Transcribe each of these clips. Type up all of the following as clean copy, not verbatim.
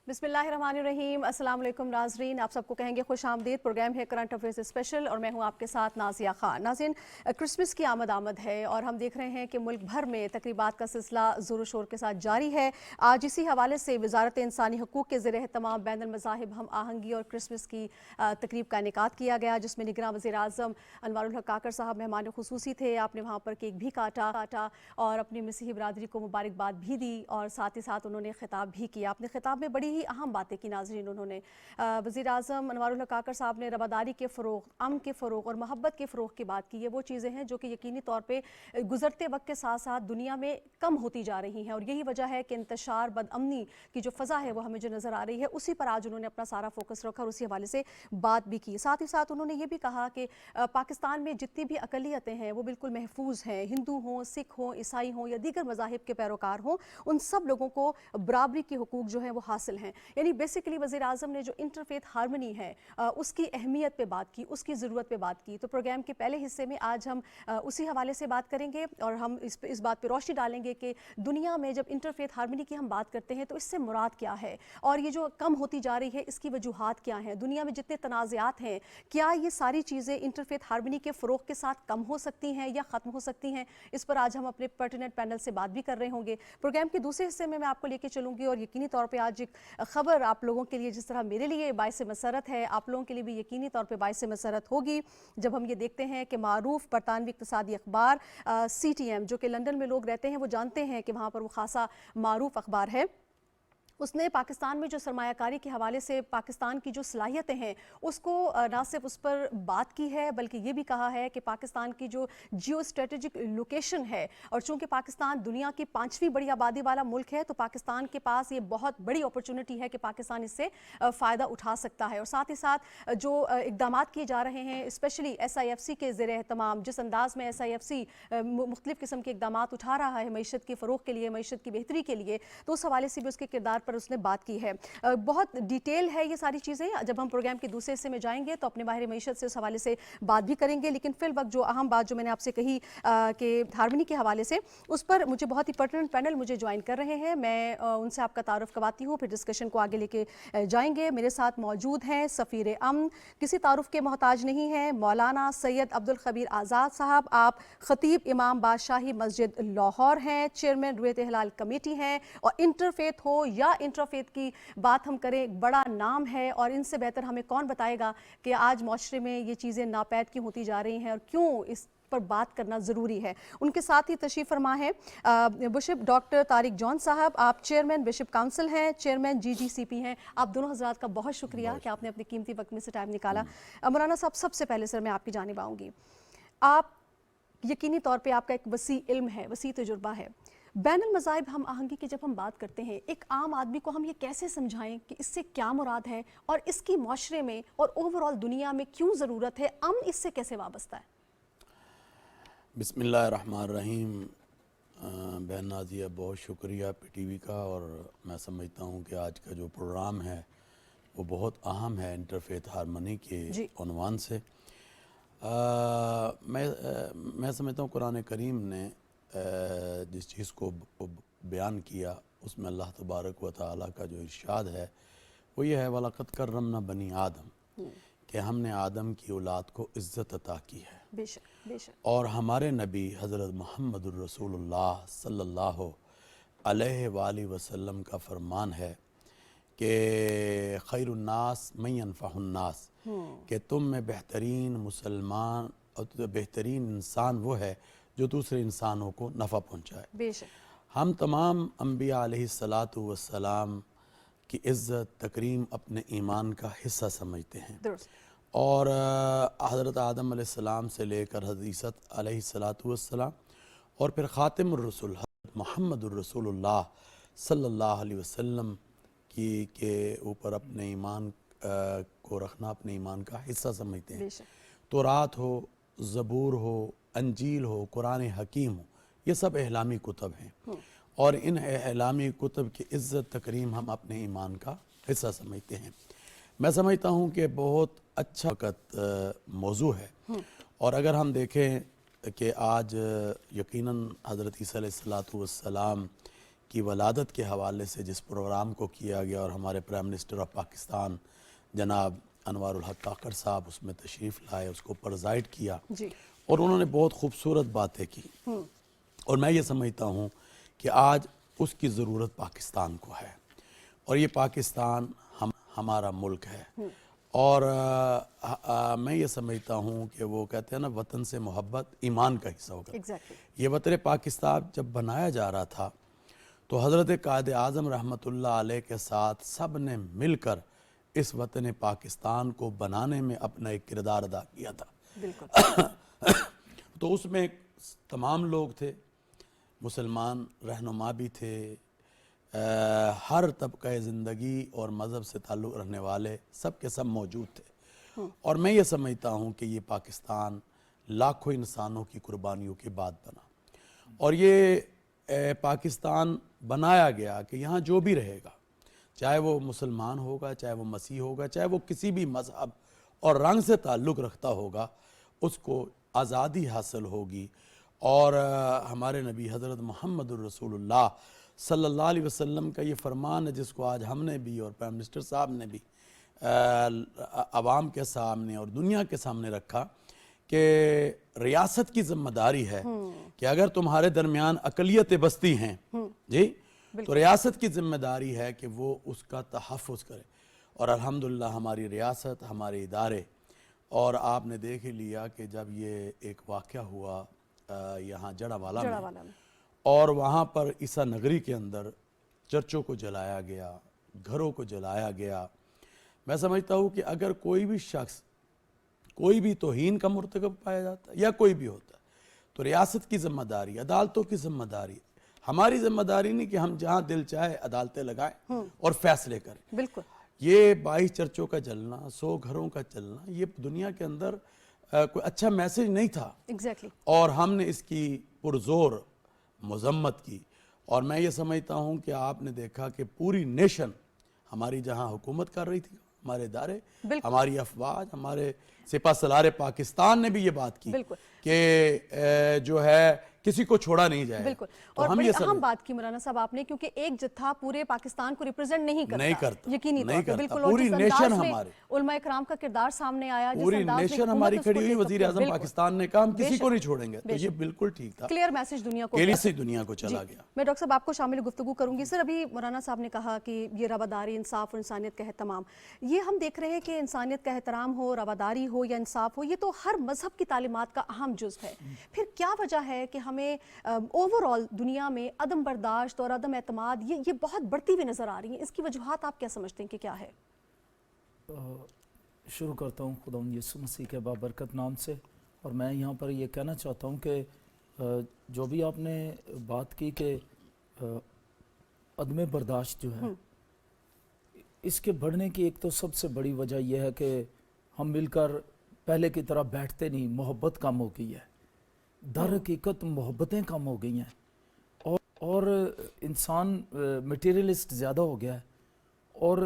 बिस्मिल्लाहिर्रहमानिर्रहीम। अस्सलाम वालेकुम नाज़रीन, आप सबको कहेंगे खुश आमदीद। प्रोग्राम है करंट अफेयर्स स्पेशल और मैं हूं आपके साथ नाज़िया खान। नाज़रीन, क्रिसमस की आमद है और हम देख रहे हैं कि मुल्क भर में तकरीबात का सिलसिला ज़ोर शोर के साथ जारी है। आज इसी हवाले से वज़ारत इंसानी हकूक़ के ज़ेर एहतमाम बैनुल मज़ाहिब हम आहंगी और क्रिसमस की तकरीब का इनेकाद किया गया, जिसमें निगरान वज़ीर-ए-आज़म अनवारुल हक काकड़ साहब मेहमान खुसूसी थे। आपने वहाँ पर केक भी काटा और अपनी मसीही बरादरी को मुबारकबाद भी दी और साथ ही साथ उन्होंने खिताब भी किया। अपने खिताब में बड़ी ही अहम बातें की नाज़रीन। उन्होंने वज़ीर-ए-आज़म अनवारुल हक काकड़ साहब ने रवादारी के फ़रोग़, अमन के फ़रोग़ और मोहब्बत के फ़रोग़ की बात की। ये वो चीज़ें हैं जो कि यकीनी तौर पे गुज़रते वक्त के साथ साथ दुनिया में कम होती जा रही हैं और यही वजह है कि इंतशार बदअमनी की जो फ़ज़ा है वो हमें जो नज़र आ रही है, उसी पर आज उन्होंने अपना सारा फोकस रखा और उसी हवाले से बात भी की। साथ ही साथ उन्होंने ये भी कहा कि पाकिस्तान में जितनी भी अक़लियतें हैं वो बिल्कुल महफूज हैं। हिंदू हों, सिख हों, ईसाई हों या दीगर मज़ाहिब के पैरोकार हों, उन सब लोगों को बराबरी के हुकूक जो हैं वो हासिल हैं। यानी बेसिकली वज़ीर-ए-आज़म ने जो इंटरफेथ हारमनी है उसकी अहमियत पे बात की, उसकी ज़रूरत पे बात की। तो प्रोग्राम के पहले हिस्से में आज हम उसी हवाले से बात करेंगे और हम इस बात पे रोशनी डालेंगे कि दुनिया में जब इंटरफेथ हारमनी की हम बात करते हैं तो इससे मुराद क्या है और ये जो कम होती जा रही है इसकी वजूहात क्या हैं। दुनिया में जितने तनाज़ात हैं, क्या ये सारी चीज़ें इंटरफेथ हारमनी के फ़रोग़ के साथ कम हो सकती हैं या ख़त्म हो सकती हैं? इस पर आज हम अपने पर्टिनेंट पैनल से बात भी कर रहे होंगे। प्रोग्राम के दूसरे हिस्से में मैं आपको लेके चलूँगी और यकीनी तौर पे आज एक ख़बर आप लोगों के लिए, जिस तरह मेरे लिए बाइस मसरत है, आप लोगों के लिए भी यकीनी तौर पे बाइस मसरत होगी जब हम ये देखते हैं कि मारूफ बरतानवी इक़्तिसादी अखबार CTM, जो कि लंदन में लोग रहते हैं वो जानते हैं कि वहाँ पर वो खासा मारूफ अखबार है, उसने पाकिस्तान में जो सरमायाकारी के हवाले से पाकिस्तान की जो सलाहियतें हैं उसको ना सिर्फ उस पर बात की है बल्कि ये भी कहा है कि पाकिस्तान की जो जियो स्ट्रेटेजिक लोकेशन है और चूँकि पाकिस्तान दुनिया की 5वीं बड़ी आबादी वाला मुल्क है तो पाकिस्तान के पास ये बहुत बड़ी अपॉर्चुनिटी है कि पाकिस्तान इससे फ़ायदा उठा सकता है। और साथ ही साथ जो इक़दाम किए जा रहे हैं स्पेशली SIFC के ज़ेर एहतमाम, जिस अंदाज़ में SIFC मुख्तलिफ़ किस्म के इक़दाम उठा रहा है मईशत के फ़रोग़ के लिए, मईशत की बेहतरी के लिए, तो उस हवाले से भी उसके किरदार पर उसने बात की है। बहुत डिटेल है ये सारी चीज़ें। जब हम प्रोग्राम के दूसरे हिस्से में जाएंगे तो अपने माहिर मईशत से उस हवाले से बात भी करेंगे, लेकिन फिल वक्त जो अहम बात जो मैंने आपसे कही कि हारमनी के हवाले से, उस पर मुझे बहुत ही पर्टिनेंट पैनल मुझे ज्वाइन कर रहे हैं। मैं उनसे आपका तारुफ करवाती हूँ, फिर डिस्कशन को आगे लेके जाएंगे। मेरे साथ मौजूद हैं सफ़ीर अमन, किसी तारुफ के मोहताज नहीं हैं, मौलाना सैयद अब्दुल खबीर आज़ाद साहब। आप ख़तीब इमाम बादशाही मस्जिद लाहौर हैं, चेयरमैन रुयत हिलाल कमेटी हैं और इंटरफेथ हो या इंटरफेथ की बात हम करें, एक बड़ा नाम है और इनसे बेहतर हमें कौन बताएगा कि आज माशरे में ये चीज़ें नापैद क्यों होती जा रही हैं और क्यों इस पर बात करना ज़रूरी है। उनके साथ ही तशरीफ़ फरमा है बिशप डॉक्टर तारिक जॉन साहब। आप चेयरमैन बिशप काउंसिल हैं, चेयरमैन GGCP हैं। आप दोनों हज़रात का बहुत शुक्रिया कि आपने अपने कीमती वक्त में से टाइम निकाला। मौलाना साहब, सबसे पहले सर मैं आपकी जानिब आऊँगी। आप यकीनी तौर पर आपका एक वसी इल्म है, वसी तजुर्बा है। बैनुल मज़ाहिब हम आहंगी की जब हम बात करते हैं, एक आम आदमी को हम ये कैसे समझाएं कि इससे क्या मुराद है और इसकी माशरे में और ओवरऑल दुनिया में क्यों ज़रूरत है, अमन इससे कैसे वाबस्ता है? बिस्मिल्लाहिर्रहमानिर्रहीम। बहन नाज़िया, बहुत शुक्रिया PTV का, और मैं समझता हूँ कि आज का जो प्रोग्राम है वो बहुत अहम है इंटरफेथ हारमनी के उन्वान से। मैं समझता हूँ कुरान करीम ने जिस चीज़ को बयान किया उसमें अल्लाह तबारक व तआला का जो इरशाद है वो ये है, वलक़द कर्रमना बनी आदम, कि हमने आदम की औलाद को इज़्ज़त अता की है। बेशक बेशक। और हमारे नबी हज़रत मुहम्मदुर रसूलुल्लाह सल्लल्लाहु अलैहि वसल्लम का फरमान है कि खैरुन्नास मन यनफ़हुन्नास, कि तुम में बेहतरीन मुसलमान और बेहतरीन इंसान वो है जो दूसरे इंसानों को नफ़ा पहुँचाए। बेशक। हम तमाम अम्बिया अलैहिस्सलातु वस्सलाम की इज़्ज़त तकरीम अपने ईमान का हिस्सा समझते हैं और हज़रत आदम अलैहिस्सलाम से लेकर हज़रत ईसा अलैहिस्सलातु वस्सलाम और फिर ख़ातिमुर रसूल हज़रत मुहम्मदुर रसूलुल्लाह सल्लल्लाहु अलैहि वसल्लम की के ऊपर अपने ईमान को रखना अपने ईमान का हिस्सा समझते हैं। तौरात हो, ज़बूर हो, अंजील हो, कुरान हकीम हो, ये सब एहलामी कुतब हैं और इन एहलामी कुतब की इज़्ज़त तकरीम हम अपने ईमान का हिस्सा समझते हैं। मैं समझता हूँ कि बहुत अच्छा वक़्त मौजू है और अगर हम देखें कि आज यकीनन हज़रत ईसा अलैहिस्सलातु वस्सलाम کی ولادت کے حوالے سے جس پروگرام کو کیا گیا اور ہمارے پرائم منسٹر آف پاکستان جناب انوار الحق کاکڑ صاحب اس میں تشریف لائے، اس کو پرزائڈ کیا جی، اور انہوں نے بہت خوبصورت باتیں کی، اور میں یہ سمجھتا ہوں کہ آج اس کی ضرورت پاکستان کو ہے، اور یہ پاکستان ہمارا ملک ہے، اور میں یہ سمجھتا ہوں کہ وہ کہتے ہیں نا وطن سے محبت ایمان کا حصہ ہوگا۔ یہ وطن پاکستان جب بنایا جا رہا تھا تو حضرت قائد اعظم رحمۃ اللہ علیہ کے ساتھ سب نے مل کر اس وطن پاکستان کو بنانے میں اپنا ایک کردار ادا کیا تھا، تو اس میں تمام لوگ تھے، مسلمان رہنما بھی تھے، ہر طبقہ زندگی اور مذہب سے تعلق رکھنے والے سب کے سب موجود تھے، اور میں یہ سمجھتا ہوں کہ یہ پاکستان لاکھوں انسانوں کی قربانیوں کے بعد بنا، اور یہ پاکستان بنایا گیا کہ یہاں جو بھی رہے گا، چاہے وہ مسلمان ہوگا، چاہے وہ مسیح ہوگا، چاہے وہ کسی بھی مذہب اور رنگ سے تعلق رکھتا ہوگا، اس کو آزادی حاصل ہوگی، اور ہمارے نبی حضرت محمد الرسول اللہ صلی اللہ علیہ وسلم کا یہ فرمان ہے جس کو آج ہم نے بھی اور پرائم منسٹر صاحب نے بھی عوام کے سامنے اور دنیا کے سامنے رکھا کہ ریاست کی ذمہ داری ہے کہ اگر تمہارے درمیان اقلیتیں بستی ہیں جی تو ریاست کی ذمہ داری ہے کہ وہ اس کا تحفظ کرے، اور الحمدللہ ہماری ریاست، ہمارے ادارے، اور آپ نے دیکھ ہی لیا کہ جب یہ ایک واقعہ ہوا یہاں جڑا والا میں، اور وہاں پر عیسیٰ نگری کے اندر چرچوں کو جلایا گیا، گھروں کو جلایا گیا، میں سمجھتا ہوں کہ اگر کوئی بھی شخص کوئی بھی توہین کا مرتکب پایا جاتا ہے یا کوئی بھی ہوتا ہے تو ریاست کی ذمہ داری، عدالتوں کی ذمہ داری، ہماری ذمہ داری نہیں کہ ہم جہاں دل چاہے عدالتیں لگائیں اور فیصلے کریں۔ بالکل یہ 22 چرچوں کا جلنا، 100 گھروں کا چلنا، یہ دنیا کے اندر کوئی اچھا میسج نہیں تھا، اور ہم نے اس کی پرزور مذمت کی، اور میں یہ سمجھتا ہوں کہ آپ نے دیکھا کہ پوری نیشن ہماری جہاں حکومت کر رہی تھی، ہمارے ادارے، ہماری افواج، ہمارے سپہ سالار پاکستان نے بھی یہ بات کی کہ جو ہے کسی کو چھوڑا نہیں جائے، بالکل، اور بڑی اہم بات کی مولانا صاحب آپ نے، کیونکہ ایک جتھا پورے پاکستان کو ریپرزینٹ نہیں کرتا، یقینی طور پر بالکل، اور جس انداز میں علماء اکرام کا کردار سامنے آیا، پوری نیشن ہماری کھڑی ہوئی، وزیر اعظم پاکستان نے کہا ہم کسی کو نہیں چھوڑیں گے، تو یہ بالکل ٹھیک تھا، کلیئر میسج دنیا کو چلا گیا۔ میں ڈاکٹر صاحب آپ کو شامل گفتگو کروں گی۔ سر ابھی مولانا صاحب نے کہا کہ یہ رواداری، انصاف اور انسانیت کا اہتمام، یہ ہم دیکھ رہے ہیں کہ انسانیت کا احترام ہو، رواداری ہو یا انصاف ہو، یہ تو ہر مذہب کی تعلیمات کا اہم جزو ہے، پھر کیا وجہ ہے کہ ہمیں اوورآل دنیا میں عدم برداشت اور عدم اعتماد یہ بہت بڑھتی ہوئی نظر آ رہی ہیں؟ اس کی وجوہات آپ کیا سمجھتے ہیں کہ کیا ہے؟ شروع کرتا ہوں خداوند یسوع مسیح کے بابرکت نام سے، اور میں یہاں پر یہ کہنا چاہتا ہوں کہ جو بھی آپ نے بات کی کہ عدم برداشت جو ہے، اس کے بڑھنے کی ایک تو سب سے بڑی وجہ یہ ہے کہ ہم مل کر پہلے کی طرح بیٹھتے نہیں، محبت کم ہو گئی ہے، در حقیقت محبتیں کم ہو گئی ہیں، اور انسان میٹیریلسٹ زیادہ ہو گیا ہے، اور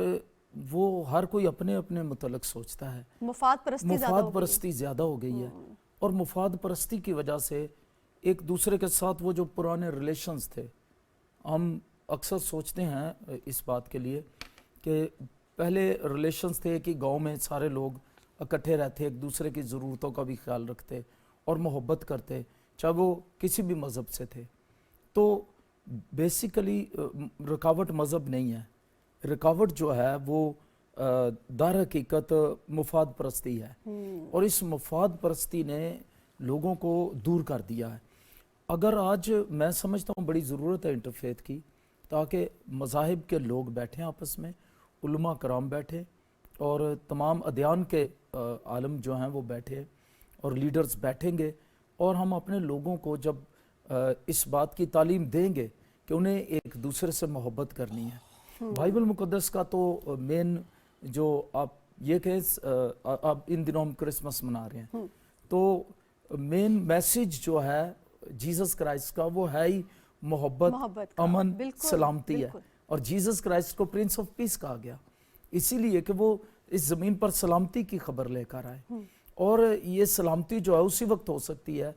وہ ہر کوئی اپنے اپنے متعلق سوچتا ہے، مفاد پرستی زیادہ ہو گئی ہے، اور مفاد پرستی کی وجہ سے ایک دوسرے کے ساتھ وہ جو پرانے ریلیشنز تھے، ہم اکثر سوچتے ہیں اس بات کے لیے کہ پہلے ریلیشنز تھے کہ گاؤں میں سارے لوگ اکٹھے رہتے، ایک دوسرے کی ضرورتوں کا بھی خیال رکھتے اور محبت کرتے، چاہے وہ کسی بھی مذہب سے تھے۔ تو بیسیکلی رکاوٹ مذہب نہیں ہے، رکاوٹ جو ہے وہ در حقیقت مفاد پرستی ہے، اور اس مفاد پرستی نے لوگوں کو دور کر دیا ہے۔ اگر آج میں سمجھتا ہوں بڑی ضرورت ہے انٹرفیتھ کی، تاکہ مذاہب کے لوگ بیٹھیں آپس میں، علماء کرام بیٹھے، اور تمام ادیان کے عالم جو ہیں وہ بیٹھے، اور لیڈرز بیٹھیں گے، اور ہم اپنے لوگوں کو جب اس بات کی تعلیم دیں گے کہ انہیں ایک دوسرے سے محبت کرنی ہے۔ بائبل مقدس کا تو مین جو آپ یہ کہ آپ ان دنوں ہم کرسمس منا رہے ہیں، تو مین میسج جو ہے جیزس کرائسٹ کا وہ ہے ہی محبت، امن، سلامتی ہے، اور جیزس کرائسٹ کو پرنس آف پیس کہا گیا، اسی لیے کہ وہ اس زمین پر سلامتی کی خبر لے کر آئے، اور یہ سلامتی جو ہے اسی وقت ہو سکتی ہے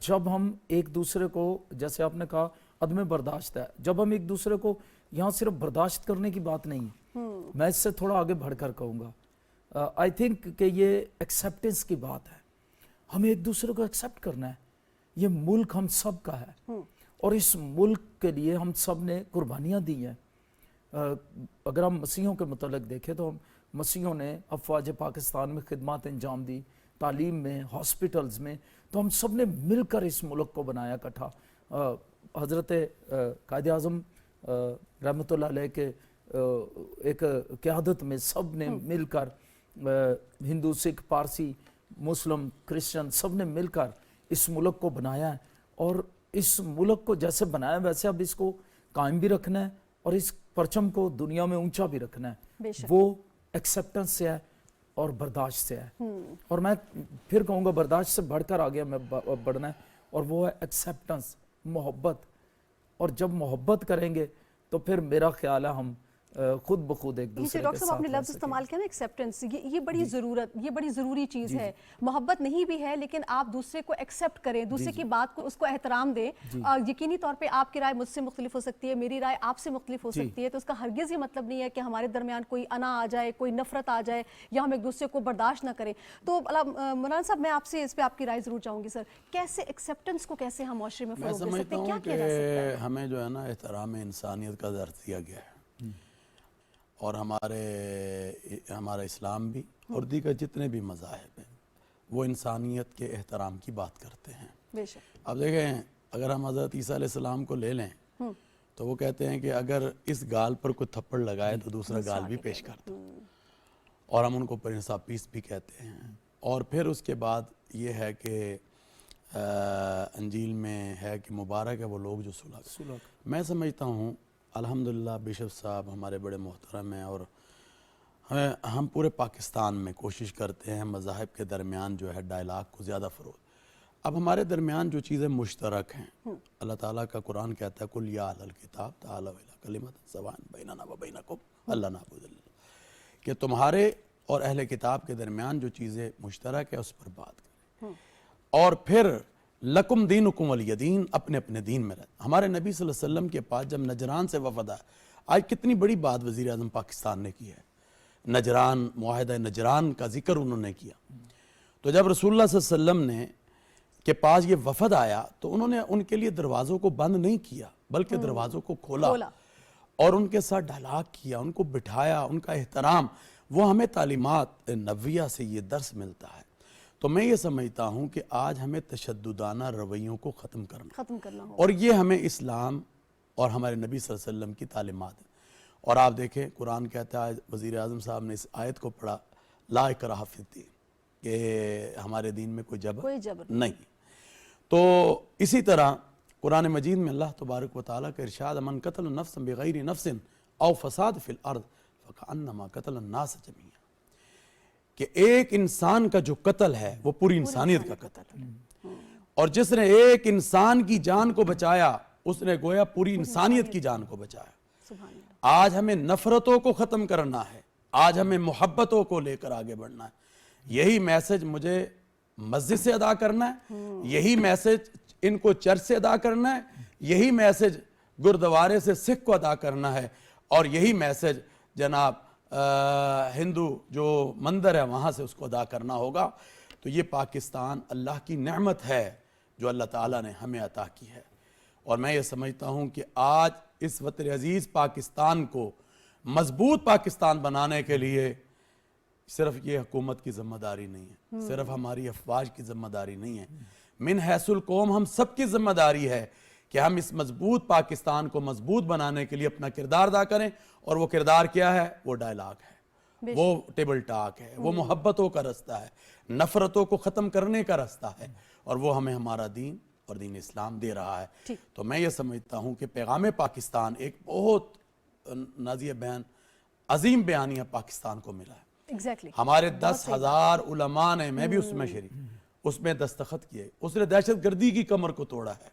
جب ہم ایک دوسرے کو، جیسے آپ نے کہا، عدم برداشت ہے. جب ہم ایک دوسرے کو یہاں صرف برداشت کرنے کی بات نہیں ہے, میں اس سے تھوڑا آگے بڑھ کر کہوں گا, آئی تھنک کہ یہ ایکسیپٹنس کی بات ہے. ہمیں ایک دوسرے کو ایکسیپٹ کرنا ہے. یہ ملک ہم سب کا ہے اور اس ملک کے لیے ہم سب نے قربانیاں دی ہیں. اگر ہم مسیحوں کے متعلق دیکھیں تو ہم مسیحوں نے افواج پاکستان میں خدمات انجام دی, تعلیم میں, ہاسپٹلز میں, تو ہم سب نے مل کر اس ملک کو بنایا اکٹھا. حضرت قائد اعظم رحمۃ اللہ علیہ کے ایک قیادت میں سب نے مل کر, ہندو, سکھ, پارسی, مسلم, کرسچن, سب نے مل کر اس ملک کو بنایا ہے. اور اس ملک کو جیسے بنایا ویسے اب اس کو قائم بھی رکھنا ہے اور اس پرچم کو دنیا میں اونچا بھی رکھنا ہے. وہ ایکسیپٹنس سے ہے اور برداشت سے ہے. اور میں پھر کہوں گا برداشت سے بڑھ کر آگے میں بڑھنا ہے, اور وہ ہے ایکسیپٹنس, محبت. اور جب محبت کریں گے تو پھر میرا خیال ہے ہم خود بخود ایک دوسرے کے ڈاکٹر صاحب ساتھ آپ نے لفظ استعمال کیا نا ایکسیپٹنس, یہ بڑی ضرورت, یہ بڑی ضروری چیز ہے. محبت نہیں بھی ہے لیکن آپ دوسرے کو ایکسیپٹ کریں, دوسرے کی بات کو, اس کو احترام دیں. یقینی طور پہ آپ کی رائے مجھ سے مختلف ہو سکتی ہے, میری رائے آپ سے مختلف ہو سکتی ہے, تو اس کا ہرگز یہ مطلب نہیں ہے کہ ہمارے درمیان کوئی انا آ جائے, کوئی نفرت آ جائے, یا ہم ایک دوسرے کو برداشت نہ کریں. تو مولانا صاحب میں آپ سے اس پہ آپ کی رائے ضرور چاہوں گی. سر, کیسے ایکسیپٹنس کو کیسے ہم معاشرے میں فروغ دے سکتے ہیں, کیا کیا جا سکتا ہے؟ ہمیں جو ہے نا احترام انسانیت کا درس دیا گیا ہے, اور ہمارا اسلام بھی اور دیگر جتنے بھی مذاہب ہیں وہ انسانیت کے احترام کی بات کرتے ہیں. بے شک. اب دیکھیں, اگر ہم حضرت عیسیٰ علیہ السلام کو لے لیں تو وہ کہتے ہیں کہ اگر اس گال پر کوئی تھپڑ لگائے تو دوسرا گال بھی پیش کر دو, اور ہم ان کو پرنس آف پیس بھی کہتے ہیں. اور پھر اس کے بعد یہ ہے کہ انجیل میں ہے کہ مبارک ہے وہ لوگ جو صلح. میں سمجھتا ہوں الحمدللہ بشپ صاحب ہمارے بڑے محترم ہیں, اور ہم پورے پاکستان میں کوشش کرتے ہیں مذاہب کے درمیان جو ہے ڈائلاگ کو زیادہ فروغ. اب ہمارے درمیان جو چیزیں مشترک ہیں, اللہ تعالیٰ کا قرآن کہتا ہے کل یا اہل الکتاب تعالوا الی کلمۃ سواء بیننا و بینکم الا نعبد الا اللہ, کہ تمہارے اور اہل کتاب کے درمیان جو چیزیں مشترک ہے اس پر بات کریں. اور پھر لکم دینکم ولی دین, اپنے اپنے دین میں رہتے. ہمارے نبی صلی اللہ علیہ وسلم کے پاس جب نجران سے وفد آیا, آج کتنی بڑی بات وزیر اعظم پاکستان نے کی ہے, نجران, معاہدہ نجران کا ذکر انہوں نے کیا. تو جب رسول اللہ صلی اللہ علیہ وسلم نے کے پاس یہ وفد آیا تو انہوں نے ان کے لیے دروازوں کو بند نہیں کیا بلکہ دروازوں کو کھولا اور ان کے ساتھ ڈائلاگ کیا, ان کو بٹھایا, ان کا احترام. وہ ہمیں تعلیمات نبویہ سے یہ درس ملتا ہے. تو میں یہ سمجھتا ہوں کہ آج ہمیں تشددانہ رویوں کو ختم کرنا ہو, اور یہ ہمیں اسلام اور ہمارے نبی صلی اللہ علیہ وسلم کی تعلیمات ہیں. اور آپ دیکھیں قرآن کہتا ہے, وزیر اعظم صاحب نے اس آیت کو پڑھا, لا اکراہ فی الدین, کہ ہمارے دین میں کوئی جبر نہیں. تو اسی طرح قرآن مجید میں اللہ تبارک و تعالیٰ کا ارشاد, من قتل نفسا بغیر نفس او فساد فی الارض فکأنما قتل الناس جميعا, کہ ایک انسان کا جو قتل ہے وہ پوری انسانیت کا قتل ہے, اور جس نے ایک انسان کی جان کو بچایا اس نے گویا پوری انسانیت کی جان کو بچایا. آج ہمیں نفرتوں کو ختم کرنا ہے, آج ہمیں محبتوں کو لے کر آگے بڑھنا ہے. یہی میسج مجھے مسجد سے ادا کرنا ہے, یہی میسج ان کو چرچ سے ادا کرنا ہے, یہی میسج گردوارے سے سکھ کو ادا کرنا ہے, اور یہی میسج جناب ہندو جو مندر ہے وہاں سے اس کو ادا کرنا ہوگا. تو یہ پاکستان اللہ کی نعمت ہے جو اللہ تعالیٰ نے ہمیں عطا کی ہے, اور میں یہ سمجھتا ہوں کہ آج اس وطن عزیز پاکستان کو مضبوط پاکستان بنانے کے لیے صرف یہ حکومت کی ذمہ داری نہیں ہے, صرف ہماری افواج کی ذمہ داری نہیں ہے, من حیث القوم ہم سب کی ذمہ داری ہے کہ ہم اس مضبوط پاکستان کو مضبوط بنانے کے لیے اپنا کردار ادا کریں. اور وہ کردار کیا ہے؟ وہ ڈائلاگ ہے, وہ ٹیبل ٹاک ہے, وہ محبتوں کا رستہ ہے, نفرتوں کو ختم کرنے کا رستہ ہے, اور وہ ہمیں ہمارا دین اور دین اسلام دے رہا ہے. تو میں یہ سمجھتا ہوں کہ پیغام پاکستان ایک بہت نازیہ بیان, عظیم بیانیہ پاکستان کو ملا ہے. ہمارے 10,000 علماء نے, میں بھی اس میں شریک, اس میں دستخط کیے. اس نے دہشت گردی کی کمر کو توڑا ہے,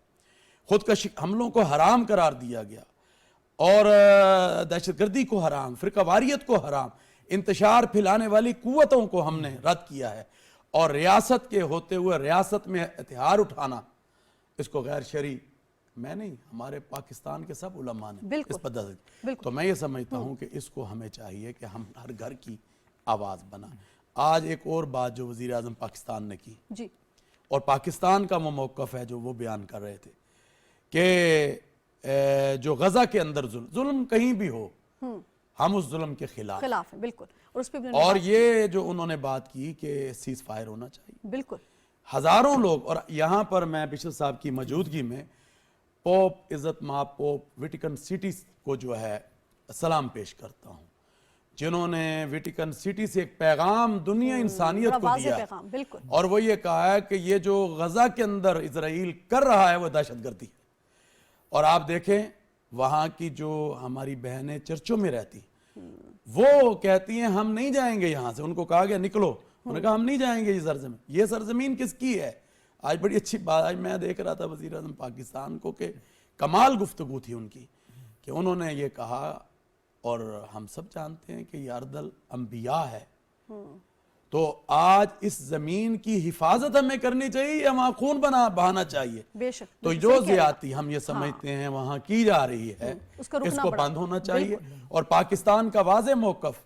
خودکش حملوں کو حرام قرار دیا گیا, اور دہشت گردی کو حرام, فرقہ واریت کو حرام, انتشار پھیلانے والی قوتوں کو ہم نے رد کیا ہے, اور ریاست کے ہوتے ہوئے ریاست میں ہتھیار اٹھانا اس کو غیر شرعی میں نہیں, ہمارے پاکستان کے سب علماء نے بالکل اس پر دستک. بالکل تو میں یہ سمجھتا ہوں کہ اس کو ہمیں چاہیے کہ ہم ہر گھر کی آواز بنائیں. آج ایک اور بات جو وزیر اعظم پاکستان نے کی, جی اور پاکستان کا وہ موقف ہے جو وہ بیان کر رہے تھے کہ جو غزہ کے اندر ظلم کہیں بھی ہو, ہم اس ظلم کے خلاف خلاف ہے بالکل, اور اس پہ بھی انہوں نے اور یہ جو انہوں نے بات کی کہ سیز فائر ہونا چاہیے. بالکل ہزاروں لوگ, اور یہاں پر میں بشر صاحب کی موجودگی میں پوپ عزت مآب پوپ ویٹیکن سٹی کو جو ہے سلام پیش کرتا ہوں, جنہوں نے ویٹیکن سٹی سے ایک پیغام دنیا انسانیت کو واضح دیا, پیغام بالکل, اور وہ یہ کہا ہے کہ یہ جو غزہ کے اندر اسرائیل کر رہا ہے وہ دہشت گردی ہے. اور آپ دیکھیں وہاں کی جو ہماری بہنیں چرچوں میں رہتی, وہ کہتی ہیں ہم نہیں جائیں گے یہاں سے. ان کو کہا گیا نکلو, انہوں نے کہا ہم نہیں جائیں گے یہ سرزمین. یہ سرزمین کس کی ہے؟ آج بڑی اچھی بات, آج میں دیکھ رہا تھا وزیر اعظم پاکستان کو کہ کمال گفتگو تھی ان کی, کہ انہوں نے یہ کہا, اور ہم سب جانتے ہیں کہ یہ ارض الانبیاء ہے, تو آج اس زمین کی حفاظت ہمیں کرنی چاہیے یا وہاں خون بہانا چاہیے؟ بے شک. تو جو زیادتی ہم یہ سمجھتے ہیں وہاں کی جا رہی ہے اس کو اس رکنا کو پڑا. بند ہونا چاہیے. اور پاکستان کا واضح موقف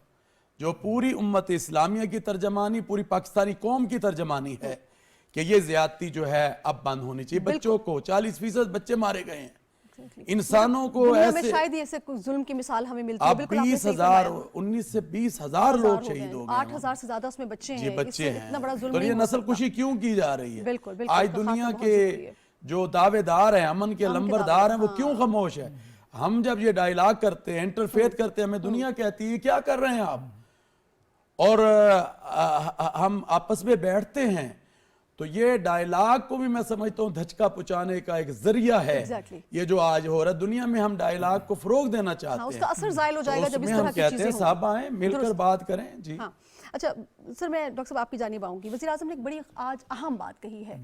جو پوری امت اسلامیہ کی ترجمانی, پوری پاکستانی قوم کی ترجمانی ہے کہ یہ زیادتی جو ہے اب بند ہونی چاہیے. بچوں کو 40% بچے مارے گئے ہیں, انسانوں کو دنیا میں ایسے, شاید ہی ایسے کوئی ظلم کی مثال ہمیں ملتی ہے. اب بالکل آپ نے صحیح 19 سے 20,000 لوگ شہید ہو گئے ہیں. 8,000 سے زیادہ اس میں بچے ہیں. یہ اس بچے سے ہیں. اتنا بڑا ظلم تو نہیں یہ ہو نسل سکتا. کشی کیوں کی جا رہی ہے؟ بالکل بالکل, آج اس کا دنیا خاتمہ بہت کے ضروری ہے. جو دعوے دار ہیں, امن کے لمبردار ہیں, وہ کیوں خاموش ہیں؟ ہم جب یہ ڈائیلاگ کرتے ہیں, انٹرفیت کرتے ہیں, ہمیں دنیا کہتی ہے کیا کر رہے ہیں آپ, اور ہم آپس میں بیٹھتے ہیں, تو یہ ڈائیلاگ کو بھی میں سمجھتا ہوں دھچکا پہنچانے کا ایک ذریعہ ہے. یہ جو آج ہو رہا ہے دنیا میں, ہم ڈائیلاگ کو فروغ دینا چاہتے ہیں, اس کا اثر زائل ہو جائے گا جب اس طرح کی کہتے چیزیں ہیں ہوں. صاحب آئیں مل کر بات کریں. جی اچھا سر, میں ڈاکٹر صاحب آپ کی جانب آؤں گی. وزیر اعظم نے ایک بڑی آج اہم بات کہی ہے.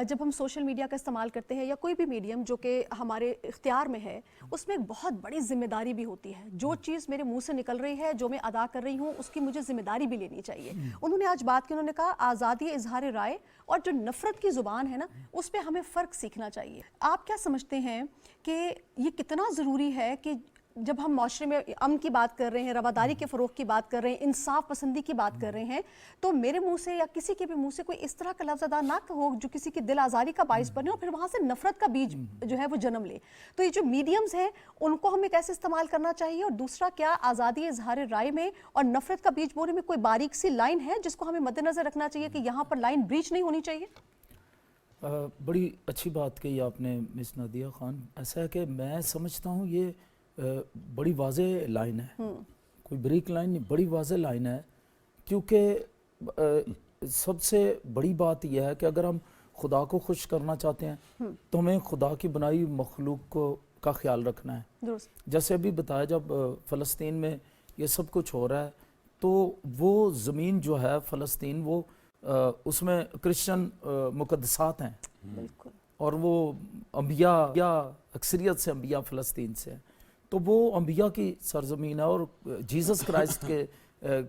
جب ہم سوشل میڈیا کا استعمال کرتے ہیں یا کوئی بھی میڈیم جو کہ ہمارے اختیار میں ہے, اس میں ایک بہت بڑی ذمہ داری بھی ہوتی ہے. جو چیز میرے منہ سے نکل رہی ہے, جو میں ادا کر رہی ہوں, اس کی مجھے ذمہ داری بھی لینی چاہیے. انہوں نے آج بات کی, انہوں نے کہا آزادی اظہار رائے اور جو نفرت کی زبان ہے نا, اس پہ ہمیں فرق سیکھنا چاہیے. آپ کیا سمجھتے ہیں کہ یہ کتنا ضروری ہے کہ جب ہم معاشرے میں امن کی بات کر رہے ہیں, رواداری کے فروغ کی بات کر رہے ہیں, انصاف پسندی کی بات کر رہے ہیں, تو میرے منہ سے یا کسی کے بھی منہ سے کوئی اس طرح کا لفظ ادا نہ ہو جو کسی کی دل آزاری کا باعث بنے اور پھر وہاں سے نفرت کا بیج جو ہے وہ جنم لے. تو یہ جو میڈیمز ہیں ان کو ہمیں کیسے استعمال کرنا چاہیے, اور دوسرا کیا آزادی اظہار رائے میں اور نفرت کا بیج بونے میں کوئی باریک سی لائن ہے جس کو ہمیں مد نظر رکھنا چاہیے کہ یہاں پر لائن بریچ نہیں ہونی چاہیے؟ بڑی اچھی بات کہی آپ نے مس نادیہ خان. ایسا ہے کہ میں سمجھتا ہوں یہ بڑی واضح لائن ہے, کوئی بریک لائن نہیں, بڑی واضح لائن ہے. کیونکہ سب سے بڑی بات یہ ہے کہ اگر ہم خدا کو خوش کرنا چاہتے ہیں تو ہمیں خدا کی بنائی مخلوق کا خیال رکھنا ہے. جیسے ابھی بتایا, جب فلسطین میں یہ سب کچھ ہو رہا ہے تو وہ زمین جو ہے فلسطین, وہ اس میں کرسچن مقدسات ہیں, اور وہ انبیاء یا اکثریت سے انبیاء فلسطین سے ہیں. تو وہ انبیاء کی سرزمین ہے اور جیزس کرائسٹ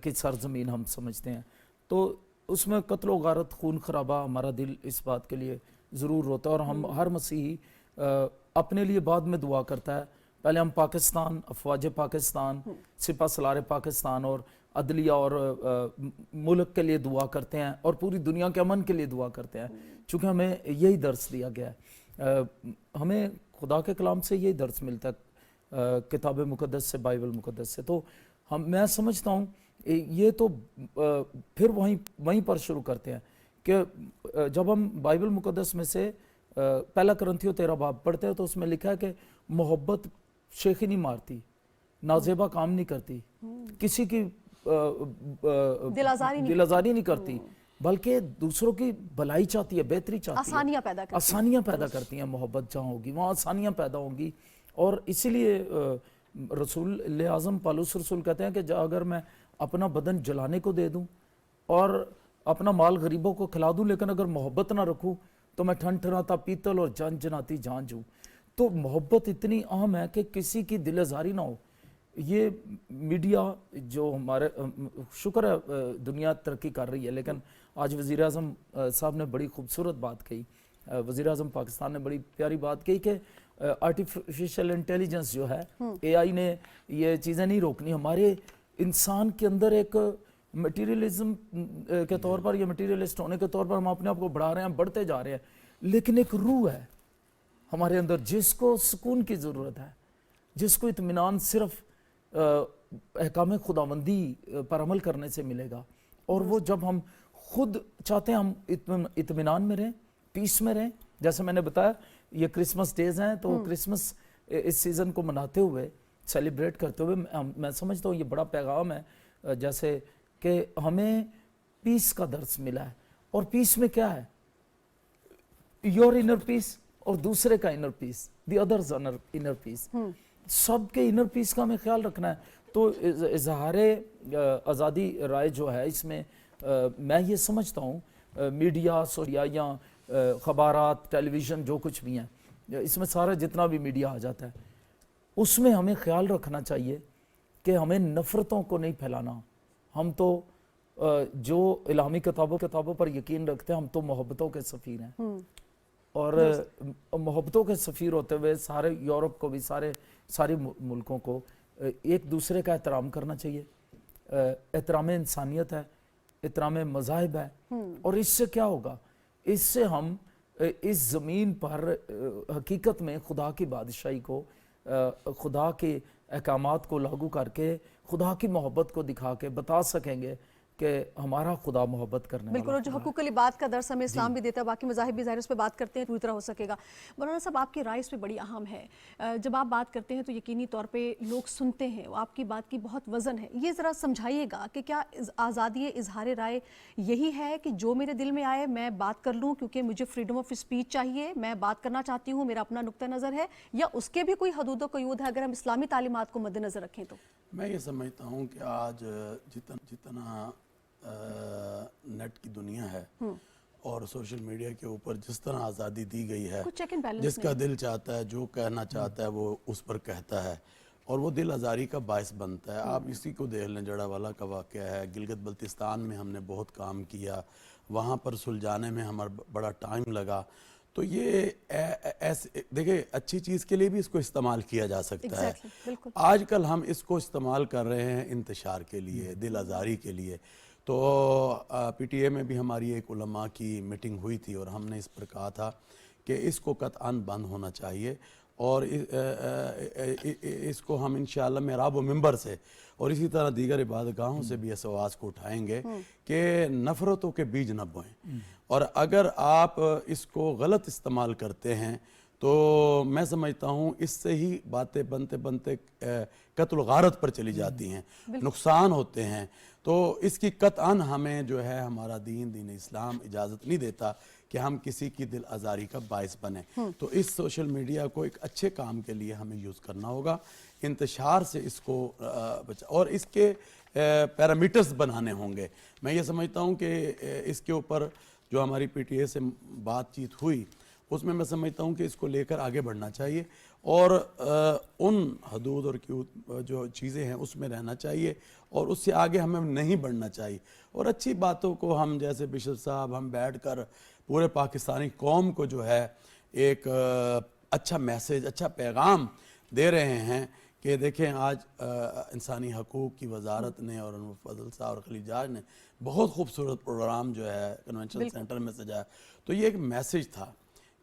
کی سرزمین ہم سمجھتے ہیں. تو اس میں قتل و غارت, خون خرابہ, ہمارا دل اس بات کے لیے ضرور روتا ہے. اور ہم ہر مسیحی اپنے لیے بعد میں دعا کرتا ہے. پہلے ہم پاکستان, افواج پاکستان, سپہ سالار پاکستان اور عدلیہ اور ملک کے لیے دعا کرتے ہیں, اور پوری دنیا کے امن کے لیے دعا کرتے ہیں, چونکہ ہمیں یہی درس دیا گیا ہے. ہمیں خدا کے کلام سے یہی درس ملتا ہے, کتاب مقدس سے, بائبل مقدس سے. تو میں سمجھتا ہوں یہ تو پھر وہیں پر شروع کرتے ہیں کہ جب ہم بائبل مقدس میں سے پہلا کرنتھیوں 13 باب پڑھتے ہیں تو اس میں لکھا ہے کہ محبت شیخی نہیں مارتی, نازیبا کام نہیں کرتی, کسی کی دل آزاری نہیں کرتی, بلکہ دوسروں کی بھلائی چاہتی ہے, بہتری چاہتی ہے, آسانیاں پیدا کرتی ہیں. محبت جہاں ہوگی وہاں آسانیاں پیدا ہوں گی. اور اسی لیے رسول اعظم پالوس رسول کہتے ہیں کہ اگر میں اپنا بدن جلانے کو دے دوں اور اپنا مال غریبوں کو کھلا دوں, لیکن اگر محبت نہ رکھوں تو میں ٹھن ٹھناتا پیتل اور جن جناتی جان جوں. تو محبت اتنی اہم ہے کہ کسی کی دل آزاری نہ ہو. یہ میڈیا جو ہمارے, شکر ہے دنیا ترقی کر رہی ہے, لیکن آج وزیر اعظم صاحب نے بڑی خوبصورت بات کہی, وزیر اعظم پاکستان نے بڑی پیاری بات کہی کہ आर्टिफिशियल इंटेलिजेंस जो है, एआई ने ये चीज़ें नहीं रोकनी। हमारे इंसान के अंदर एक मटेरियलिज्म के तौर पर या मटेरियलिस्ट होने के तौर पर हम अपने आप को बढ़ा रहे हैं, बढ़ते जा रहे हैं, लेकिन एक रूह है हमारे अंदर जिसको सुकून की ज़रूरत है, जिसको इत्मीनान सिर्फ अहकाम खुदाबंदी पर अमल करने से मिलेगा। और वो जब हम खुद चाहते हैं हम इत्मीनान में रहें, पीस में रहें। जैसे मैंने बताया ये क्रिसमस डेज हैं, तो क्रिसमस इस सीज़न को मनाते हुए, सेलिब्रेट करते हुए मैं समझता हूँ ये बड़ा पैगाम है, जैसे कि हमें पीस का दर्स मिला है। और पीस में क्या है? योर इनर पीस और दूसरे का inner peace, the others inner peace, सबके इनर पीस का हमें ख्याल रखना है। तो इजहारे आज़ादी राय जो है इसमें मैं ये समझता हूँ मीडिया सोरिया या ख़बारात, टेलीविज़न, जो कुछ भी हैं, इसमें सारा जितना भी मीडिया आ जाता है, उसमें हमें ख्याल रखना चाहिए कि हमें नफ़रतों को नहीं फैलाना। हम तो जो इलामी किताबों पर यकीन रखते हैं, हम तो मोहब्बतों के सफ़ीर हैं। और मोहब्बतों के सफ़ीर होते हुए सारे यूरोप को भी, सारे मुल्कों को एक दूसरे का एहतराम करना चाहिए। एहतराम इंसानियत है, एहतराम मज़ाहिब है। और इससे क्या होगा? इससे हम इस ज़मीन पर हकीकत में खुदा की बादशाही को, खुदा के अहकामात को लागू करके खुदा की मोहब्बत को दिखा के बता सकेंगे कि हमारा खुदा मोहब्बत करने बिल्कुल। और जो हकूक़ अल इबाद का दर्स हमें इस्लाम भी देता है, बाकी मज़ाहिब भी ज़ाहिर उस पर बात करते हैं, पूरी तरह हो सकेगा। मौलाना साहब, आपकी राय इस पर बड़ी अहम है। जब आप बात करते हैं तो यकीनी तौर पे लोग सुनते हैं, आपकी बात की बहुत वज़न है। ये ज़रा समझाइएगा कि क्या आज़ादी इजहार राय यही है कि जो मेरे दिल में आए मैं बात कर लूँ, क्योंकि मुझे फ्रीडम ऑफ स्पीच चाहिए, मैं बात करना चाहती हूँ, मेरा अपना नुक्ता नज़र है, या उसके भी कोई हदूद व क़यूद है अगर हम इस्लामी तालीमात को मद्देनज़र रखें तो? मैं ये समझता हूँ कि आज जितना नेट की दुनिया है और सोशल मीडिया के ऊपर जिस तरह आज़ादी दी गई है, जिसका दिल चाहता है, जो कहना चाहता है वो उस पर कहता है, और वो दिल आज़ारी का बायस बनता है। आप इसी को देख लें, जड़ावाला का वाक़या है, गिलगित बल्तिस्तान में हमने बहुत काम किया, वहाँ पर सुलझाने में हमारा बड़ा टाइम लगा। तो ये ऐसे देखिए, अच्छी चीज़ के लिए भी इसको इस्तेमाल किया जा सकता है। आजकल हम इसको इस्तेमाल कर रहे हैं इंतशार के लिए, दिल आज़ारी के लिए। तो पीटीए में भी हमारी एक उलमा की मीटिंग हुई थी और हमने इस पर कहा था कि इसको कतअन बंद होना चाहिए, और इसको हम इंशाअल्लाह मेहराब व मिंबर से और इसी तरह दीगर इबादतगाहों से भी इस आवाज़ को उठाएंगे कि नफ़रतों के बीज न बोएं। और अगर आप इसको गलत इस्तेमाल करते हैं तो मैं समझता हूँ इससे ही बातें बनते बनते कत्ल गारत पर चली जाती हैं, नुकसान होते हैं। तो इसकी कतअन हमें जो है हमारा दीन इस्लाम इजाज़त नहीं देता कि हम किसी की दिल आज़ारी का बायस बने। तो इस सोशल मीडिया को एक अच्छे काम के लिए हमें यूज़ करना होगा, इंतशार से इसको और इसके पैरामीटर्स बनाने होंगे। मैं ये समझता हूँ कि इसके ऊपर जो हमारी पीटीए से बातचीत हुई उसमें मैं समझता हूँ कि इसको लेकर आगे बढ़ना चाहिए और उन हदूद और जो चीज़ें हैं उसमें रहना चाहिए और उससे आगे हमें नहीं बढ़ना चाहिए। और अच्छी बातों को हम, जैसे बिशप साहब, हम बैठकर पूरे पाकिस्तानी कौम को जो है एक अच्छा मैसेज, अच्छा पैगाम दे रहे हैं कि देखें आज इंसानी हकूक़ की वजारत ने और फजल साहब और खलीजाज ने बहुत खूबसूरत प्रोग्राम जो है कन्वेंशन सेंटर में सजाया। तो ये एक मैसेज था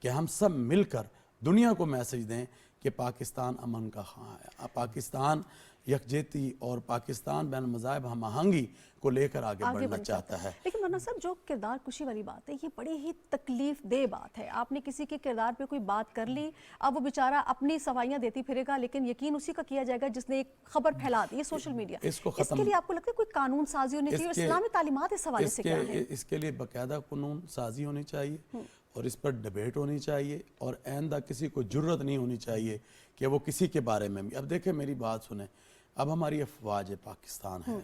कि हम सब मिलकर दुनिया को मैसेज दें कि पाकिस्तान अमन का ख़्वाह है, पाकिस्तान यकजहती और पाकिस्तान बैन मज़ाहिब हम आहंगी को लेकर आगे बढ़ना चाहता है। लेकिन मौलाना साहब, जो किरदार कुशी वाली बात है, ये बड़ी ही तकलीफ दे बात है। आपने किसी के किरदार पे कोई बात कर ली, अब वो बेचारा अपनी सवाइयाँ देती फिरेगा, लेकिन यकीन उसी का किया जाएगा जिसने एक खबर फैला दी। ये सोशल मीडिया, इसके लिए आपको लगता है कोई कानून साजी होनी चाहिए? इस्लामी तालीमात इस हवाले से क्या है? इसके लिए बाकायदा कानून साजी होनी चाहिए और इस पर डिबेट होनी चाहिए और आइंदा किसी को जुर्रत नहीं होनी चाहिए कि वो किसी के बारे में भी। अब देखें, मेरी बात सुने, अब हमारी अफवाज पाकिस्तान है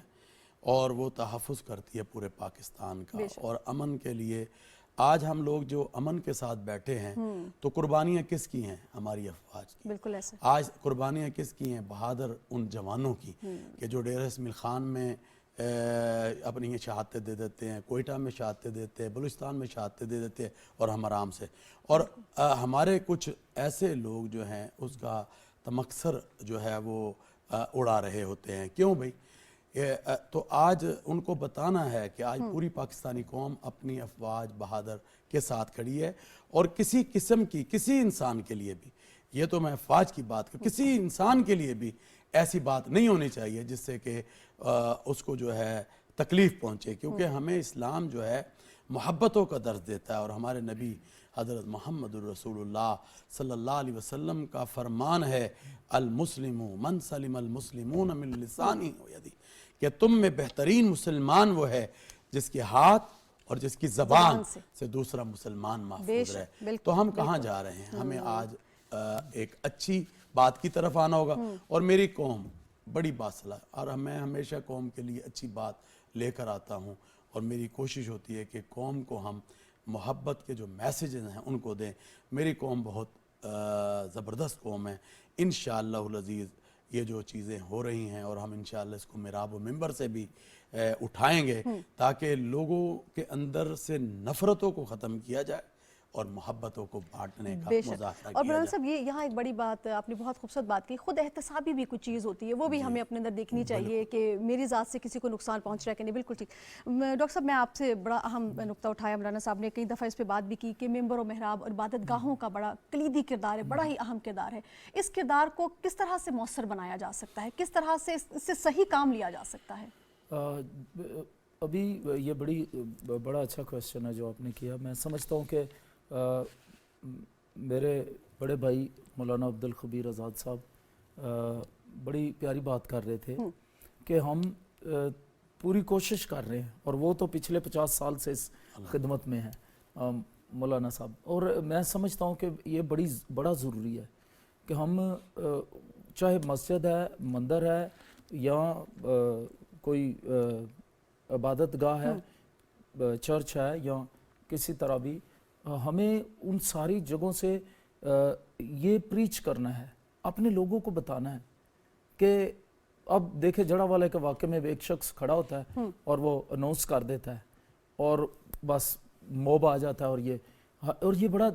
और वो तहफ़्फ़ुज़ करती है पूरे पाकिस्तान का और अमन के लिए। आज हम लोग जो अमन के साथ बैठे हैं तो कुर्बानियाँ किसकी हैं? हमारी अफवाज की। बिल्कुल ऐसे। आज कुर्बानियाँ किसकी हैं? बहादुर उन जवानों की कि जो डेरा इस्माइल खान में اپنی یہ شہادتیں دے دیتے ہیں، کوئٹہ میں شہادتیں دیتے ہیں، بلوچستان میں شہادتیں دے دیتے ہیں، اور ہم آرام سے. اور ہمارے کچھ ایسے لوگ جو ہیں اس کا تمکسر جو ہے وہ اڑا رہے ہوتے ہیں. کیوں بھئی؟ تو آج ان کو بتانا ہے کہ آج پوری پاکستانی قوم اپنی افواج بہادر کے ساتھ کھڑی ہے، اور کسی قسم کی کسی انسان کے لیے بھی، یہ تو میں افواج کی بات کروں، کسی انسان کے لیے بھی ایسی بات نہیں ہونی چاہیے جس سے کہ اس کو جو ہے تکلیف پہنچے. کیونکہ ہمیں اسلام جو ہے محبتوں کا درس دیتا ہے، اور ہمارے نبی حضرت محمد الرسول اللہ صلی اللہ علیہ وسلم کا فرمان ہے المسلم من سلم المسلمون من لسانہ و یدہ، کہ تم میں بہترین مسلمان وہ ہے جس کے ہاتھ اور جس کی زبان سے دوسرا مسلمان محفوظ رہے. تو ہم کہاں جا رہے ہیں؟ ہمیں آج ایک اچھی بات کی طرف آنا ہوگا. اور میری قوم بڑی باصلاح، اور میں ہمیشہ قوم کے لیے اچھی بات لے کر آتا ہوں، اور میری کوشش ہوتی ہے کہ قوم کو ہم محبت کے جو میسیجز ہیں ان کو دیں. میری قوم بہت زبردست قوم ہے. انشاءاللہ العزیز یہ جو چیزیں ہو رہی ہیں، اور ہم انشاءاللہ اس کو محراب و منبر سے بھی اٹھائیں گے تاکہ لوگوں کے اندر سے نفرتوں کو ختم کیا جائے اور محبتوں کو بانٹنے کا مظاہرہ اور کیا مولانا جائے. صاحب یہاں ایک بڑی بات آپ نے بہت خوبصورت بات کی، خود احتسابی بھی کچھ چیز ہوتی ہے، وہ بھی ہمیں اپنے اندر دیکھنی چاہیے کہ میری ذات سے کسی کو نقصان پہنچ رہا ہے کہ نہیں. بالکل ٹھیک. ڈاکٹر صاحب میں آپ سے بڑا اہم نقطہ اٹھایا، مولانا صاحب نے کئی دفعہ اس پہ بات بھی کی کہ ممبر و محراب اور عبادت گاہوں کا بڑا کلیدی کردار ہے، بڑا ہی اہم کردار ہے. اس کردار کو کس طرح سے مؤثر بنایا جا سکتا ہے، کس طرح سے اس سے صحیح کام لیا جا سکتا ہے؟ ابھی یہ بڑا اچھا کویسچن ہے جو آپ نے کیا. میں سمجھتا ہوں کہ میرے بڑے بھائی مولانا عبدالخبیر آزاد صاحب بڑی پیاری بات کر رہے تھے کہ ہم پوری کوشش کر رہے ہیں، اور وہ تو پچھلے 50 سال سے اس خدمت میں ہیں مولانا صاحب. اور میں سمجھتا ہوں کہ یہ بڑا ضروری ہے کہ ہم چاہے مسجد ہے، مندر ہے، یا کوئی عبادت گاہ ہے، چرچ ہے، یا کسی طرح بھی، ہمیں ان ساری جگہوں سے یہ پریچ کرنا ہے، اپنے لوگوں کو بتانا ہے کہ اب دیکھیں جڑا والے کے واقعے میں ایک شخص کھڑا ہوتا ہے اور وہ اناؤنس کر دیتا ہے اور بس موب آ جاتا ہے، اور یہ بڑا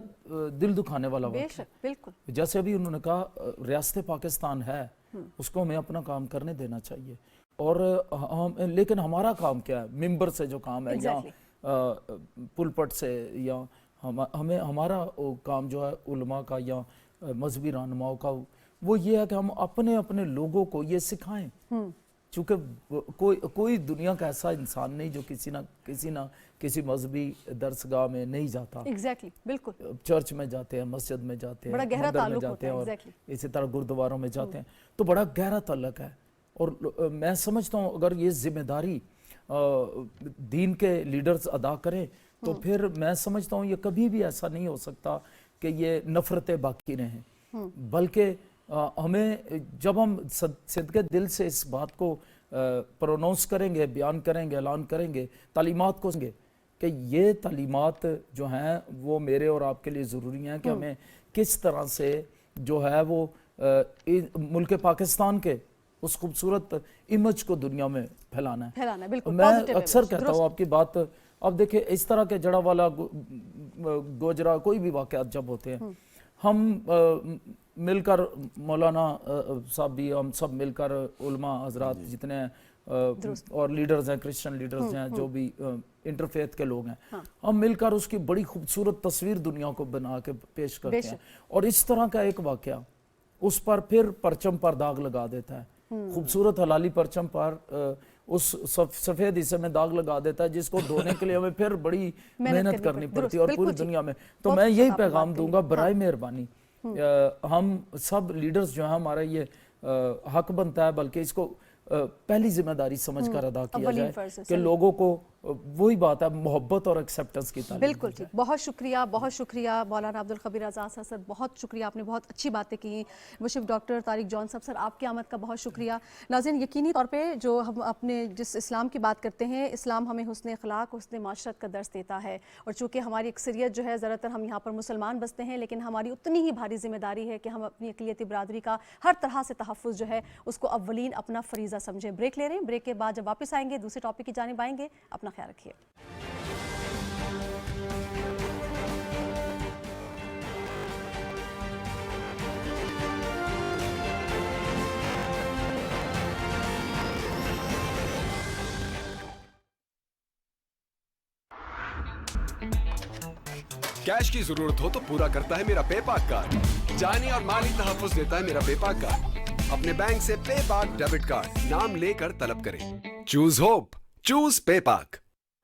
دل دکھانے والا واقعہ ہے. بالکل جیسے ابھی انہوں نے کہا ریاست پاکستان ہے، اس کو ہمیں اپنا کام کرنے دینا چاہیے. اور لیکن ہمارا کام کیا ہے؟ ممبر سے جو کام ہے، یا پلپٹ سے، یا ہمارا کام جو ہے علماء کا یا مذہبی رہنماؤں کا، وہ یہ ہے کہ ہم اپنے لوگوں کو یہ سکھائیں. چونکہ کوئی دنیا کا ایسا انسان نہیں جو کسی نہ کسی مذہبی درسگاہ میں نہیں جاتا. ایگزیکٹلی، بالکل. چرچ میں جاتے ہیں، مسجد میں جاتے ہیں، بڑا گہرا مندر میں تعلق جاتے ہیں، اور ایگزیکٹلی اسی طرح گردواروں میں جاتے ہیں. تو بڑا گہرا تعلق ہے. اور میں سمجھتا ہوں اگر یہ ذمہ داری دین کے لیڈرز ادا کریں تو پھر میں سمجھتا ہوں یہ کبھی بھی ایسا نہیں ہو سکتا کہ یہ نفرتیں باقی رہیں. بلکہ ہمیں جب ہم صدقے دل سے اس بات کو پرونونس کریں گے، بیان کریں گے، اعلان کریں گے، تعلیمات کو گے کہ یہ تعلیمات جو ہیں وہ میرے اور آپ کے لیے ضروری ہیں کہ ہمیں کس طرح سے جو ہے وہ ملک پاکستان کے اس خوبصورت امیج کو دنیا میں پھیلانا ہے. میں اکثر کہتا ہوں آپ کی بات، اب دیکھیں اس طرح کے جڑا والا گوجرا کوئی بھی واقعات جب ہوتے ہیں، ہم مل کر مولانا صاحب بھی، ہم سب مل کر علماء حضرات جتنے اور لیڈرز ہیں، کرسچن لیڈرز ہیں، جو بھی انٹرفیتھ کے لوگ ہیں، ہم مل کر اس کی بڑی خوبصورت تصویر دنیا کو بنا کے پیش کرتے ہیں. اور اس طرح کا ایک واقعہ اس پر پھر پرچم پر داغ لگا دیتا ہے. خوبصورت حلالی پرچم پر اس سفید حصے میں داغ لگا دیتا ہے جس کو دھونے کے لیے ہمیں پھر بڑی محنت کرنی پڑتی ہے اور پوری دنیا میں. تو میں یہی پیغام دوں گا، برائے مہربانی ہم سب لیڈرز جو ہیں، ہمارا یہ حق بنتا ہے، بلکہ اس کو پہلی ذمہ داری سمجھ کر ادا کیا جائے کہ لوگوں کو वही बात है, मोहब्बत और एक्सेप्टेंस की तालीम बिल्कुल दी जाए। ठीक, बहुत शुक्रिया मौलाना अब्दुल खबीर आज़ाद साहब सर, बहुत शुक्रिया, आपने बहुत अच्छी बातें की। मुशीफ डॉक्टर तारिक जॉन साहब सर, आपकी आमद का बहुत शुक्रिया। नाज़रीन, यकीनी तौर पे जो हम अपने जिस इस्लाम की बात करते हैं, इस्लाम हमें हुस्न अखलाक, हुस्न माशरत का दर्स देता है, और चूँकि हमारी अक्सरियत जो है ज़्यादातर हम यहाँ पर मुसलमान बसते हैं, लेकिन हमारी उतनी ही भारी जिम्मेदारी है कि हम अपनी अक़लियती बरादरी का हर तरह से तहफ़्फ़ुज़ जो है उसको अव्वलीन अपना फ़रीज़ा समझें। ब्रेक ले रहे हैं, ब्रेक के बाद जब वापस आएंगे दूसरे टॉपिक की जानिब आएंगे। अपना ख्याल रखिए। कैश की जरूरत हो तो पूरा करता है मेरा पेपाक कार्ड। जानिए और माली तहफ़्फ़ुज़ देता है मेरा पेपाक कार्ड। अपने बैंक से पेपाक डेबिट कार्ड नाम लेकर तलब करें। Choose hope, choose पेपाक।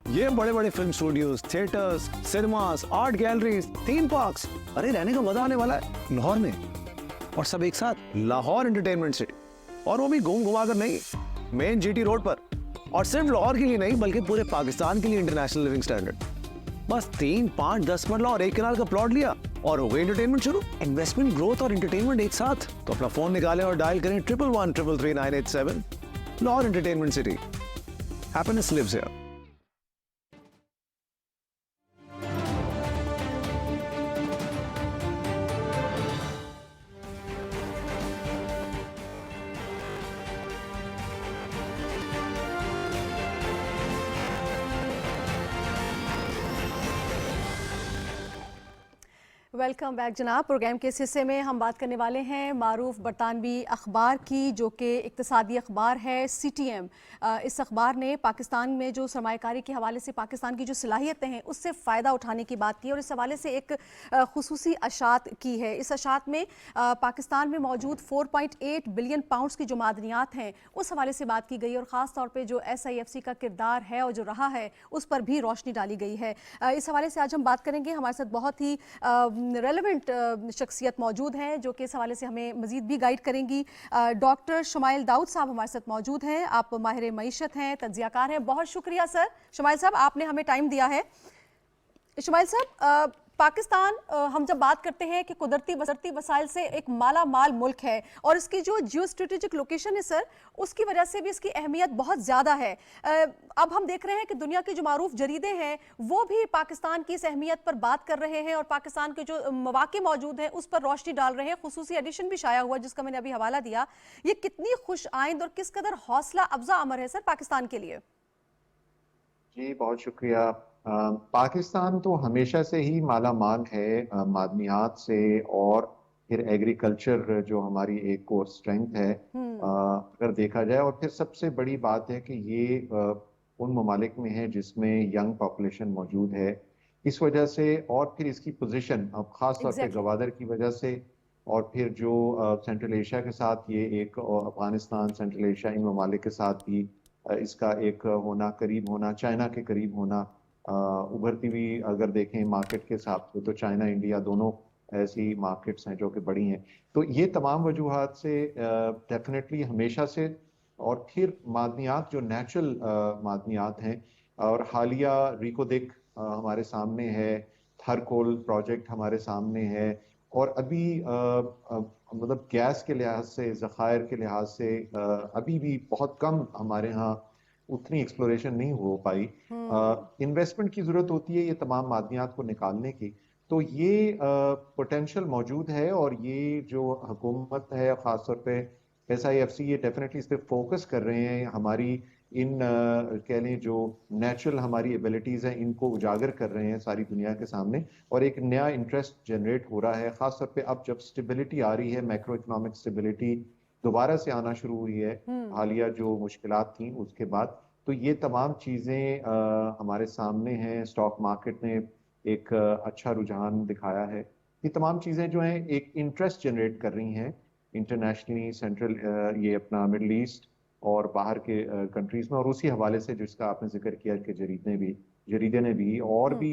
ये बड़े बड़े film studios, theatres, cinemas, art galleries, theme parks, अरे रहने का मजा आने वाला है लाहौर में। और सब एक साथ, लाहौर एंटरटेनमेंट सिटी। और वो भी घूम घुमा कर नहीं, मेन जीटी रोड पर। और सिर्फ लाहौर के लिए नहीं बल्कि पूरे पाकिस्तान के लिए इंटरनेशनल लिविंग स्टैंडर्ड। बस 3, 5, 10 मरला और 1 कनाल का प्लॉट लिया और हो गई एंटरटेनमेंट शुरू। इन्वेस्टमेंट, ग्रोथ और एंटरटेनमेंट एक साथ। तो अपना फोन निकालें और डायल करें 1113333987। Lahore entertainment city, happiness lives here. Welcome back जनाब। प्रोग्राम के इस हिस्से में हम बात करने वाले हैं मारूफ बरतानवी अखबार की, जो कि इक्तिसादी अखबार है CTM। इस अखबार ने पाकिस्तान में जो सरमायाकारी के हवाले से पाकिस्तान की जो सलाहियतें हैं उससे फ़ायदा उठाने की बात की, और इस हवाले से एक खुसूसी अशात की है। इस अशात में पाकिस्तान में मौजूद 4.8 बिलियन पाउंड्स की जो मादनियात हैं उस हवाले से बात की गई, और ख़ास तौर पर जो SIFC का किरदार है और जो रहा है उस पर भी रोशनी डाली गई है। इस हवाले से आज हम बात करेंगे। हमारे साथ बहुत ही रेलेवेंट शख्सियत मौजूद हैं जो कि इस हवाले से हमें मज़ीद भी गाइड करेंगी। डॉक्टर शुमाइल दाऊद साहब हमारे साथ मौजूद हैं। आप माहिर मईशत हैं, तज्ज़ियाकार हैं। बहुत शुक्रिया सर शुमाइल साहब, आपने हमें टाइम दिया है। शुमाइल साहब, पाकिस्तान हम जब बात करते हैं कि कुदरती वसाइल से एक माला माल मुल्क है, और इसकी जो जियो स्ट्रेटेजिक लोकेशन है सर, उसकी वजह से भी इसकी अहमियत बहुत ज़्यादा है। अब हम देख रहे हैं कि दुनिया के जो मारूफ जरीदे हैं वो भी पाकिस्तान की इस अहमियत पर बात कर रहे हैं, और पाकिस्तान के जो मौके मौजूद हैं उस पर रोशनी डाल रहे हैं। खुसूसी एडिशन भी शाया हुआ जिसका मैंने अभी हवाला दिया। ये कितनी खुश आइंद और किस कदर हौसला अफजा अमर है सर पाकिस्तान के लिए? जी बहुत शुक्रिया। पाकिस्तान तो हमेशा से ही माला माल है मादनियात से, और फिर एग्रीकल्चर जो हमारी एक कोर स्ट्रेंथ है अगर देखा जाए। और फिर सबसे बड़ी बात है कि ये उन ममालिक में है जिसमें यंग पॉपुलेशन मौजूद है, इस वजह से। और फिर इसकी पोजीशन अब ख़ास तौर पे गवादर की वजह से, और फिर जो सेंट्रल एशिया के साथ ये एक, अफगानिस्तान, सेंट्रल एशिया, इन ममालिक के साथ भी इसका एक होना, करीब होना, चाइना के करीब होना, उभरती हुई अगर देखें मार्केट के हिसाब से तो चाइना इंडिया दोनों ऐसी मार्केट्स हैं जो कि बड़ी हैं। तो ये तमाम वजूहात से डेफिनेटली हमेशा से। और फिर मादनियात जो नेचुरल मादनियात हैं, और हालिया रिकोदिक हमारे सामने है, थरकोल प्रोजेक्ट हमारे सामने है, और अभी मतलब गैस के लिहाज से, ज़खायर के लिहाज से अभी भी बहुत कम हमारे यहाँ उतनी एक्सप्लोरेशन नहीं हो पाई। इन्वेस्टमेंट की जरूरत होती है ये तमाम मादनियात को निकालने की। तो ये पोटेंशियल मौजूद है, और ये जो हुकूमत है खासतौर पे SIFC, ये डेफिनेटली इस पर फोकस कर रहे हैं। हमारी इन कह लें जो नेचुरल हमारी एबिलिटीज़ हैं इनको उजागर कर रहे हैं सारी दुनिया के सामने, और एक नया इंटरेस्ट जनरेट हो रहा है। खासतौर पे अब जब स्टेबिलिटी आ रही है, मैक्रो इकोनॉमिक स्टेबिलिटी दोबारा से आना शुरू हुई है हालिया जो मुश्किलात थी उसके बाद। तो ये तमाम चीज़ें हमारे सामने हैं। स्टॉक मार्केट ने एक अच्छा रुझान दिखाया है। ये तमाम चीज़ें जो हैं एक इंटरेस्ट जनरेट कर रही हैं इंटरनेशनली, सेंट्रल ये अपना मिडल ईस्ट और बाहर के कंट्रीज में। और उसी हवाले से जिसका आपने जिक्र किया कि जरीदे ने भी और भी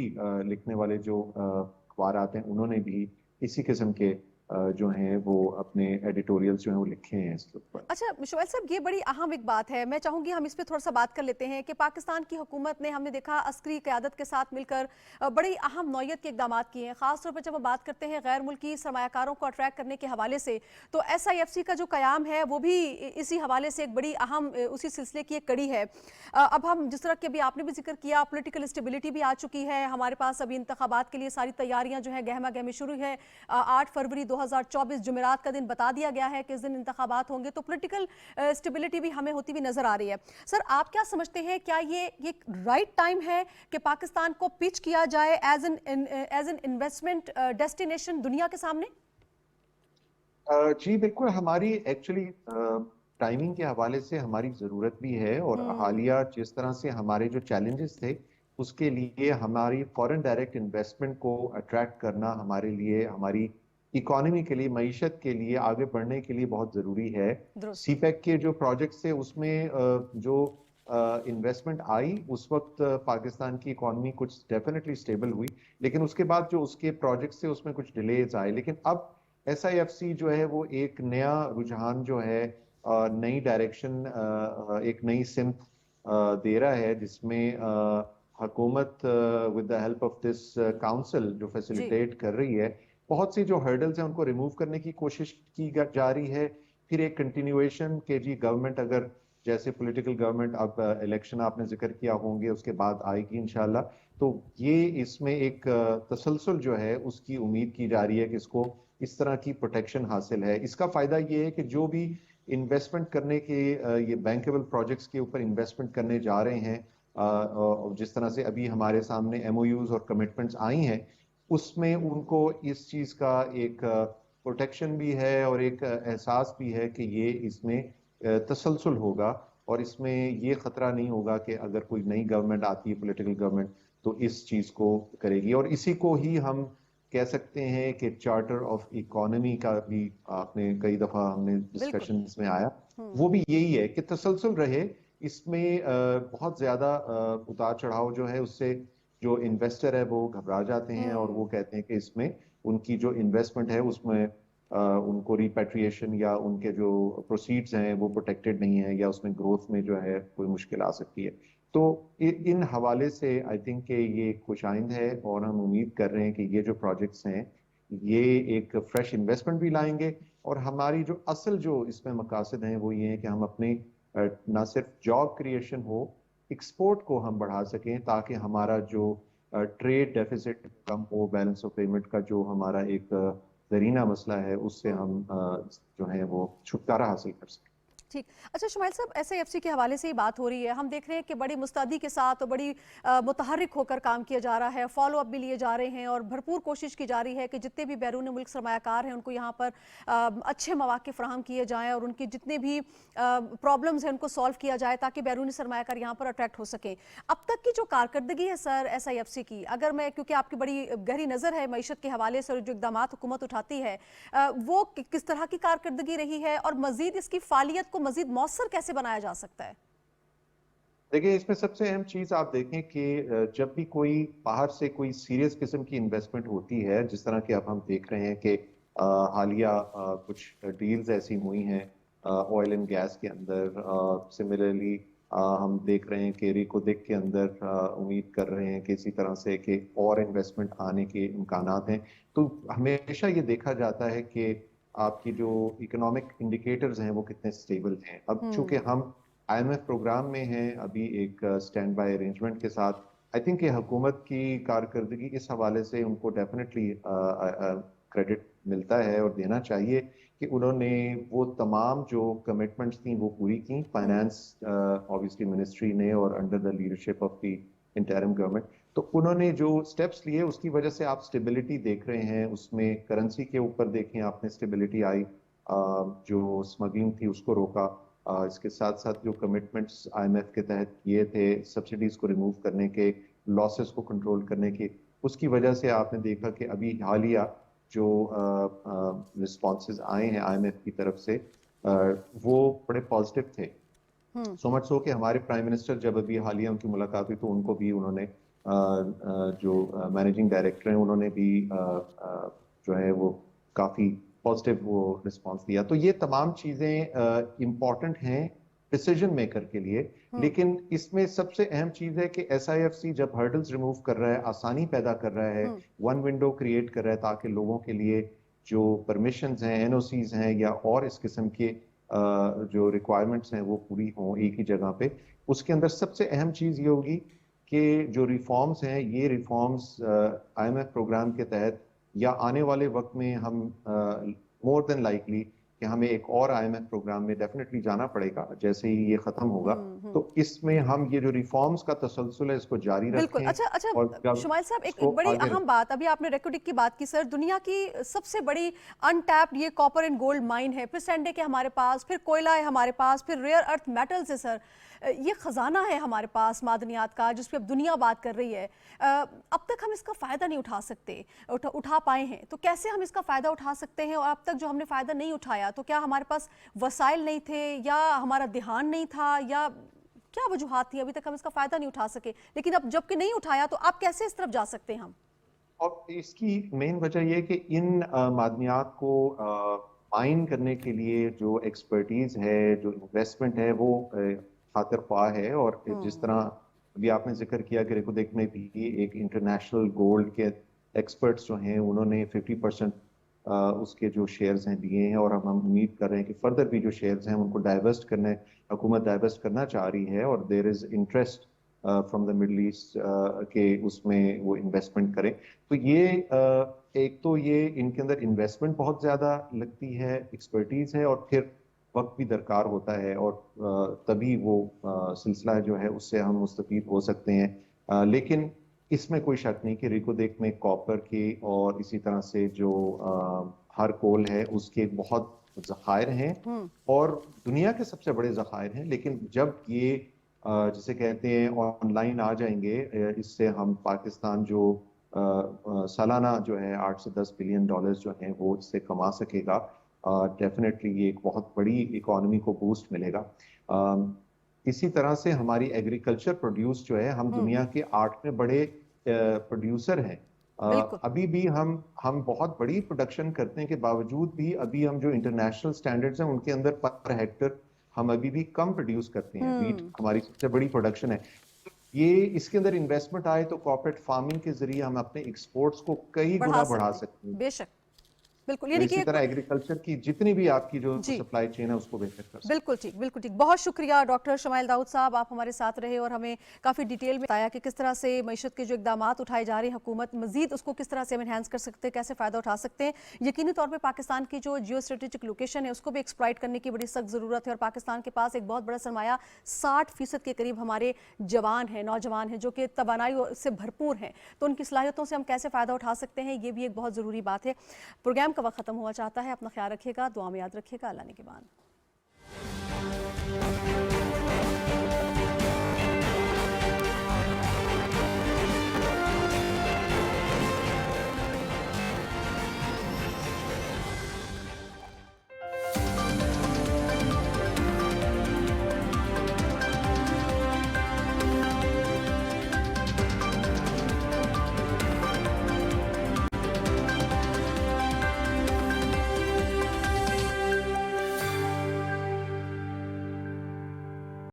लिखने वाले जो अखबार आते हैं उन्होंने भी इसी किस्म के जो हैं वो अपने एडिटोरियल्स जो हैं वो लिखे हैं इसके ऊपर। अच्छा शोएल साहब, ये बड़ी अहम एक बात है, मैं चाहूंगी हम इस पे थोड़ा सा बात कर लेते हैं कि पाकिस्तान की हुकूमत ने, हमने देखा अस्करी क़यादत के साथ मिलकर बड़ी अहम नौयत के इकदाम किए हैं। खासतौर पर जब हम बात करते हैं गैर मुल्की सरमायाकारों को अट्रैक्ट करने के हवाले से, तो SIFC का जो क़याम है वो भी इसी हवाले से एक बड़ी अहम उसी सिलसिले की एक कड़ी है। अब हम जिस तरह के अभी आपने भी जिक्र किया, पॉलिटिकल स्टेबिलिटी भी आ चुकी है हमारे पास, अभी इंतखाबात के लिए सारी तैयारियां जो है गहमा गहमी शुरू है। 8 फरवरी 2024 जुमेरात का दिन बता दिया गया है कि इस दिन इंतखाबात होंगे, तो पॉलिटिकल स्टेबिलिटी भी हमें होती हुई नजर आ रही है। सर, आप क्या समझते हैं, क्या ये राइट टाइम है कि पाकिस्तान को पिच किया जाए एज एन इन्वेस्टमेंट डेस्टिनेशन दुनिया के सामने? जी बिल्कुल, हमारी एक्चुअली टाइमिंग के हवाले से हमारी ज़रूरत भी है, और हालिया जिस तरह से हमारे जो चैलेंजेस थे उसके लिए हमारी फॉरेन डायरेक्ट इन्वेस्टमेंट को अट्रैक्ट करना हमारे लिए, हमारी इकोनॉमी के लिए, मईशत के लिए, आगे बढ़ने के लिए बहुत ज़रूरी है। CPEC के जो प्रोजेक्ट्स थे उसमें जो इन्वेस्टमेंट आई उस वक्त पाकिस्तान की इकोनॉमी कुछ डेफिनेटली स्टेबल हुई, लेकिन उसके बाद जो उसके प्रोजेक्ट्स थे उसमें कुछ डिलेज आए। लेकिन अब SIFC जो है वो एक नया रुझान जो है, नई डायरेक्शन, एक नई सिमत दे रहा है, जिसमें हुकूमत with the help of this council जो फैसिलिटेट कर रही है, बहुत सी जो हर्डल्स हैं उनको रिमूव करने की कोशिश की जा रही है। फिर एक कंटिन्यूएशन के जी गवर्नमेंट, अगर जैसे पॉलिटिकल गवर्नमेंट, अब इलेक्शन आपने जिक्र किया होंगे उसके बाद आएगी इंशाल्लाह, तो ये इसमें एक तसलसल जो है उसकी उम्मीद की जा रही है कि इसको इस तरह की प्रोटेक्शन हासिल है। इसका फायदा ये है कि जो भी इन्वेस्टमेंट करने के, ये बैंकेबल प्रोजेक्ट्स के ऊपर इन्वेस्टमेंट करने जा रहे हैं, जिस तरह से अभी हमारे सामने MOUs और कमिटमेंट्स आई हैं, उसमें उनको इस चीज का एक प्रोटेक्शन भी है और एक एहसास भी है कि ये इसमें तसलसल होगा, और इसमें ये खतरा नहीं होगा कि अगर कोई नई गवर्नमेंट आती है, पॉलिटिकल गवर्नमेंट, तो इस चीज को करेगी। और इसी को ही हम कह सकते हैं कि चार्टर ऑफ इकोनॉमी का भी आपने कई दफा हमने डिस्कशंस में आया, वो भी यही है कि तसलसल रहे इसमें। बहुत ज्यादा उतार चढ़ाव जो है उससे जो इन्वेस्टर है वो घबरा जाते हैं, और वो कहते हैं कि इसमें उनकी जो इन्वेस्टमेंट है उसमें उनको रिपैट्रिएशन या उनके जो प्रोसीड्स हैं वो प्रोटेक्टेड नहीं है, या उसमें ग्रोथ में जो है कोई मुश्किल आ सकती है। तो इन हवाले से आई थिंक कि ये खुशाइंद है, और हम उम्मीद कर रहे हैं कि ये जो प्रोजेक्ट्स हैं ये एक फ्रेश इन्वेस्टमेंट भी लाएंगे, और हमारी जो असल जो इसमें मकासद हैं वो ये है कि हम अपने ना सिर्फ जॉब क्रिएशन हो, एक्सपोर्ट को हम बढ़ा सकें, ताकि हमारा जो ट्रेड डेफिसिट कम हो, बैलेंस ऑफ पेमेंट का जो हमारा एक दरीना मसला है उससे हम जो है वो छुटकारा हासिल कर सकें। ठीक। अच्छा शुमाइल साहब, SIFC के हवाले से ही बात हो रही है, हम देख रहे हैं कि बड़ी मुस्तैदी के साथ और बड़ी मुतहर्रिक होकर काम किया जा रहा है, फॉलो अप भी लिए जा रहे हैं, और भरपूर कोशिश की जा रही है कि जितने भी बैरून मुल्क सरमायाकार हैं उनको यहाँ पर अच्छे मौके फराहम किए जाएँ, और उनकी जितने भी प्रॉब्लम्स हैं उनको सॉल्व किया जाए, ताकि बैरूनी सरमायाकार यहाँ पर अट्रैक्ट हो सकें। अब तक की जो कारकर्दगी है सर SIFC की, अगर मैं, क्योंकि आपकी बड़ी गहरी नज़र है मईशत के हवाले से, और जो इक़दाम हुकूमत उठाती है वो किस तरह की कारकर्दगी रही है, और मज़ीद इसकी फ़ालियत को मज़ीद मौसर कैसे बनाया जा सकता है? देखिए, इसमें सबसे अहम चीज आप देखें कि जब भी कोई बाहर से कोई सीरियस किस्म की इन्वेस्टमेंट होती है, जिस तरह के अब हम देख रहे हैं कि हालिया कुछ डील्स ऐसी हुई हैं ऑयल एंड गैस के अंदर, सिमिलरली हम देख रहे हैं कि रिकोदिक के अंदर उम्मीद कर रहे हैं कि इसी तरह से कि और इन्वेस्टमेंट आने के इम्कानात हैं। तो हमेशा ये देखा जाता है कि आपकी जो इकोनॉमिक इंडिकेटर्स हैं वो कितने स्टेबल हैं। अब चूंकि हम IMF प्रोग्राम में हैं अभी एक स्टैंड बाय अरेंजमेंट के साथ, आई थिंक ये हुकूमत की कारकर्दगी इस हवाले से उनको डेफिनेटली क्रेडिट मिलता है और देना चाहिए कि उन्होंने वो तमाम जो कमिटमेंट्स थी वो पूरी की। फाइनेंस ऑब्वियसली मिनिस्ट्री ने, और under the leadership of the interim government, तो उन्होंने जो स्टेप्स लिए उसकी वजह से आप स्टेबिलिटी देख रहे हैं। उसमें करेंसी के ऊपर देखें आपने स्टेबिलिटी आई, जो स्मगलिंग थी उसको रोका, इसके साथ साथ जो कमिटमेंट्स IMF के तहत किए थे सब्सिडीज को रिमूव करने के, लॉसेस को कंट्रोल करने के, उसकी वजह से आपने देखा कि अभी हालिया जो रिस्पॉन्सेज आए हैं IMF की तरफ से वो बड़े पॉजिटिव थे। सो मच सो कि हमारे प्राइम मिनिस्टर जब अभी हालिया उनकी मुलाकात हुई तो उनको भी उन्होंने जो मैनेजिंग डायरेक्टर हैं उन्होंने भी जो है वो काफ़ी पॉजिटिव वो रिस्पांस दिया। तो ये तमाम चीजें इम्पॉर्टेंट हैं डिसीजन मेकर के लिए, लेकिन इसमें सबसे अहम चीज है कि SIFC जब हर्डल्स रिमूव कर रहा है, आसानी पैदा कर रहा है, वन विंडो क्रिएट कर रहा है ताकि लोगों के लिए जो परमिशंस हैं, NOCs हैं या और इस किस्म के जो रिक्वायरमेंट्स हैं वो पूरी हों एक ही जगह पे। उसके अंदर सबसे अहम चीज ये होगी कि जो रिफॉर्म्स हैं, ये रिफॉर्म्स IMF प्रोग्राम के तहत या आने वाले वक्त में हम मोर देन लाइकली कि हमें एक और IMF प्रोग्राम में डेफिनेटली जाना पड़ेगा जैसे ही ये खत्म होगा। तो इसमें हम ये जो रिफॉर्म्स का तसलसल है इसको जारी बिल्कुल। रखें। अच्छा शुमाइल साहब, एक बड़ी अहम बात, अभी आपने रेकोडिक की बात की सर, दुनिया की सबसे बड़ी अनटैप्ड ये कॉपर एंड गोल्ड माइन है, फिर सैंडे के हमारे पास, फिर कोयला है हमारे पास, फिर रेयर अर्थ मेटल्स है सर, ये खजाना है हमारे पास मादनियात का जिस पे अब दुनिया बात कर रही है। अब तक हम इसका फ़ायदा नहीं उठा सकते, उठा पाए हैं, तो कैसे हम इसका फ़ायदा उठा सकते हैं? और अब तक जो हमने फ़ायदा नहीं उठाया तो क्या हमारे पास वसाइल नहीं थे या हमारा ध्यान नहीं था या क्या वजूहात थी, अभी तक हम इसका फ़ायदा नहीं उठा सके? लेकिन अब जबकि नहीं उठाया तो अब कैसे इस तरफ जा सकते हैं हम? और इसकी मेन वजह यह कि इन मादनियात को माइन करने के लिए जो एक्सपर्टीज है, जो इन्वेस्टमेंट है वो खातिर ख्वाह है। और जिस तरह अभी आपने जिक्र किया कि रेकोदेक में भी एक इंटरनेशनल गोल्ड के एक्सपर्ट्स जो हैं उन्होंने 50% उसके जो शेयर्स हैं दिए हैं, और हम उम्मीद कर रहे हैं कि फर्दर भी जो शेयर्स हैं उनको डाइवर्स्ट करने, हुकूमत डाइवर्स्ट करना चाह रही है और there is interest from the Middle East के उसमें वो इन्वेस्टमेंट करें। तो ये एक तो ये इनके अंदर इन्वेस्टमेंट बहुत ज़्यादा लगती है, एक्सपर्टीज है, और फिर वक्त भी दरकार होता है, और तभी वो सिलसिला जो है उससे हम मुस्तफीद हो सकते हैं। लेकिन इसमें कोई शक नहीं कि रेकोदेक में कॉपर के और इसी तरह से जो हर कोल है उसके बहुत ज़खायर हैं और दुनिया के सबसे बड़े ज़खायर हैं। लेकिन जब ये जिसे कहते हैं ऑनलाइन आ जाएंगे, इससे हम पाकिस्तान जो सालाना जो है 8 से 10 बिलियन डॉलर्स जो हैं वो इससे कमा सकेगा। डेफिनेटली ये एक बहुत बड़ी इकोनॉमी को बूस्ट मिलेगा। इसी तरह से हमारी एग्रीकल्चर प्रोड्यूस जो है, हम दुनिया के 8वें बड़े प्रोड्यूसर हैं। अभी भी हम बहुत बड़ी प्रोडक्शन करने के बावजूद भी अभी हम जो इंटरनेशनल स्टैंडर्ड्स हैं उनके अंदर पर हेक्टर हम अभी भी कम प्रोड्यूस करते हैं। वीट हमारी सबसे बड़ी प्रोडक्शन है। ये इसके अंदर इन्वेस्टमेंट आए तो कॉर्पोरेट फार्मिंग के जरिए हम अपने एक्सपोर्ट्स को कई गुना बढ़ा सकते हैं। बेशक, बिल्कुल। तो इसी तरह एग्रीकल्चर की जितनी भी आपकी जो सप्लाई चेन है उसको बेहतर कर सकते। बिल्कुल ठीक, बिल्कुल ठीक। बहुत शुक्रिया डॉक्टर शुमाइल दाऊद साहब, आप हमारे साथ रहे और हमें काफ़ी डिटेल में बताया कि किस तरह से मईशत के जो इकदाम उठाए जा रहे हैं, हुकूमत मजीद उसको किस तरह से हम एनहांस कर सकते हैं, कैसे फ़ायदा उठा सकते हैं। यकीनी तौर पर पाकिस्तान की जो जियो स्ट्रेटेजिक लोकेशन है उसको भी एक्सप्लॉइट करने की बड़ी सख्त ज़रूरत है, और पाकिस्तान के पास एक बहुत बड़ा सरमाया 60% के करीब हमारे जवान हैं, नौजवान हैं जो कि तवानाई से भरपूर हैं। तो उनकी सलाहियतों से हम कैसे फ़ायदा उठा सकते हैं, ये भी एक बहुत ज़रूरी बात है। प्रोग्राम का वक्त ख़त्म हुआ चाहता है। अपना ख्याल रखिएगा, दुआ में याद रखिएगा। अल्लाह ने के बाद।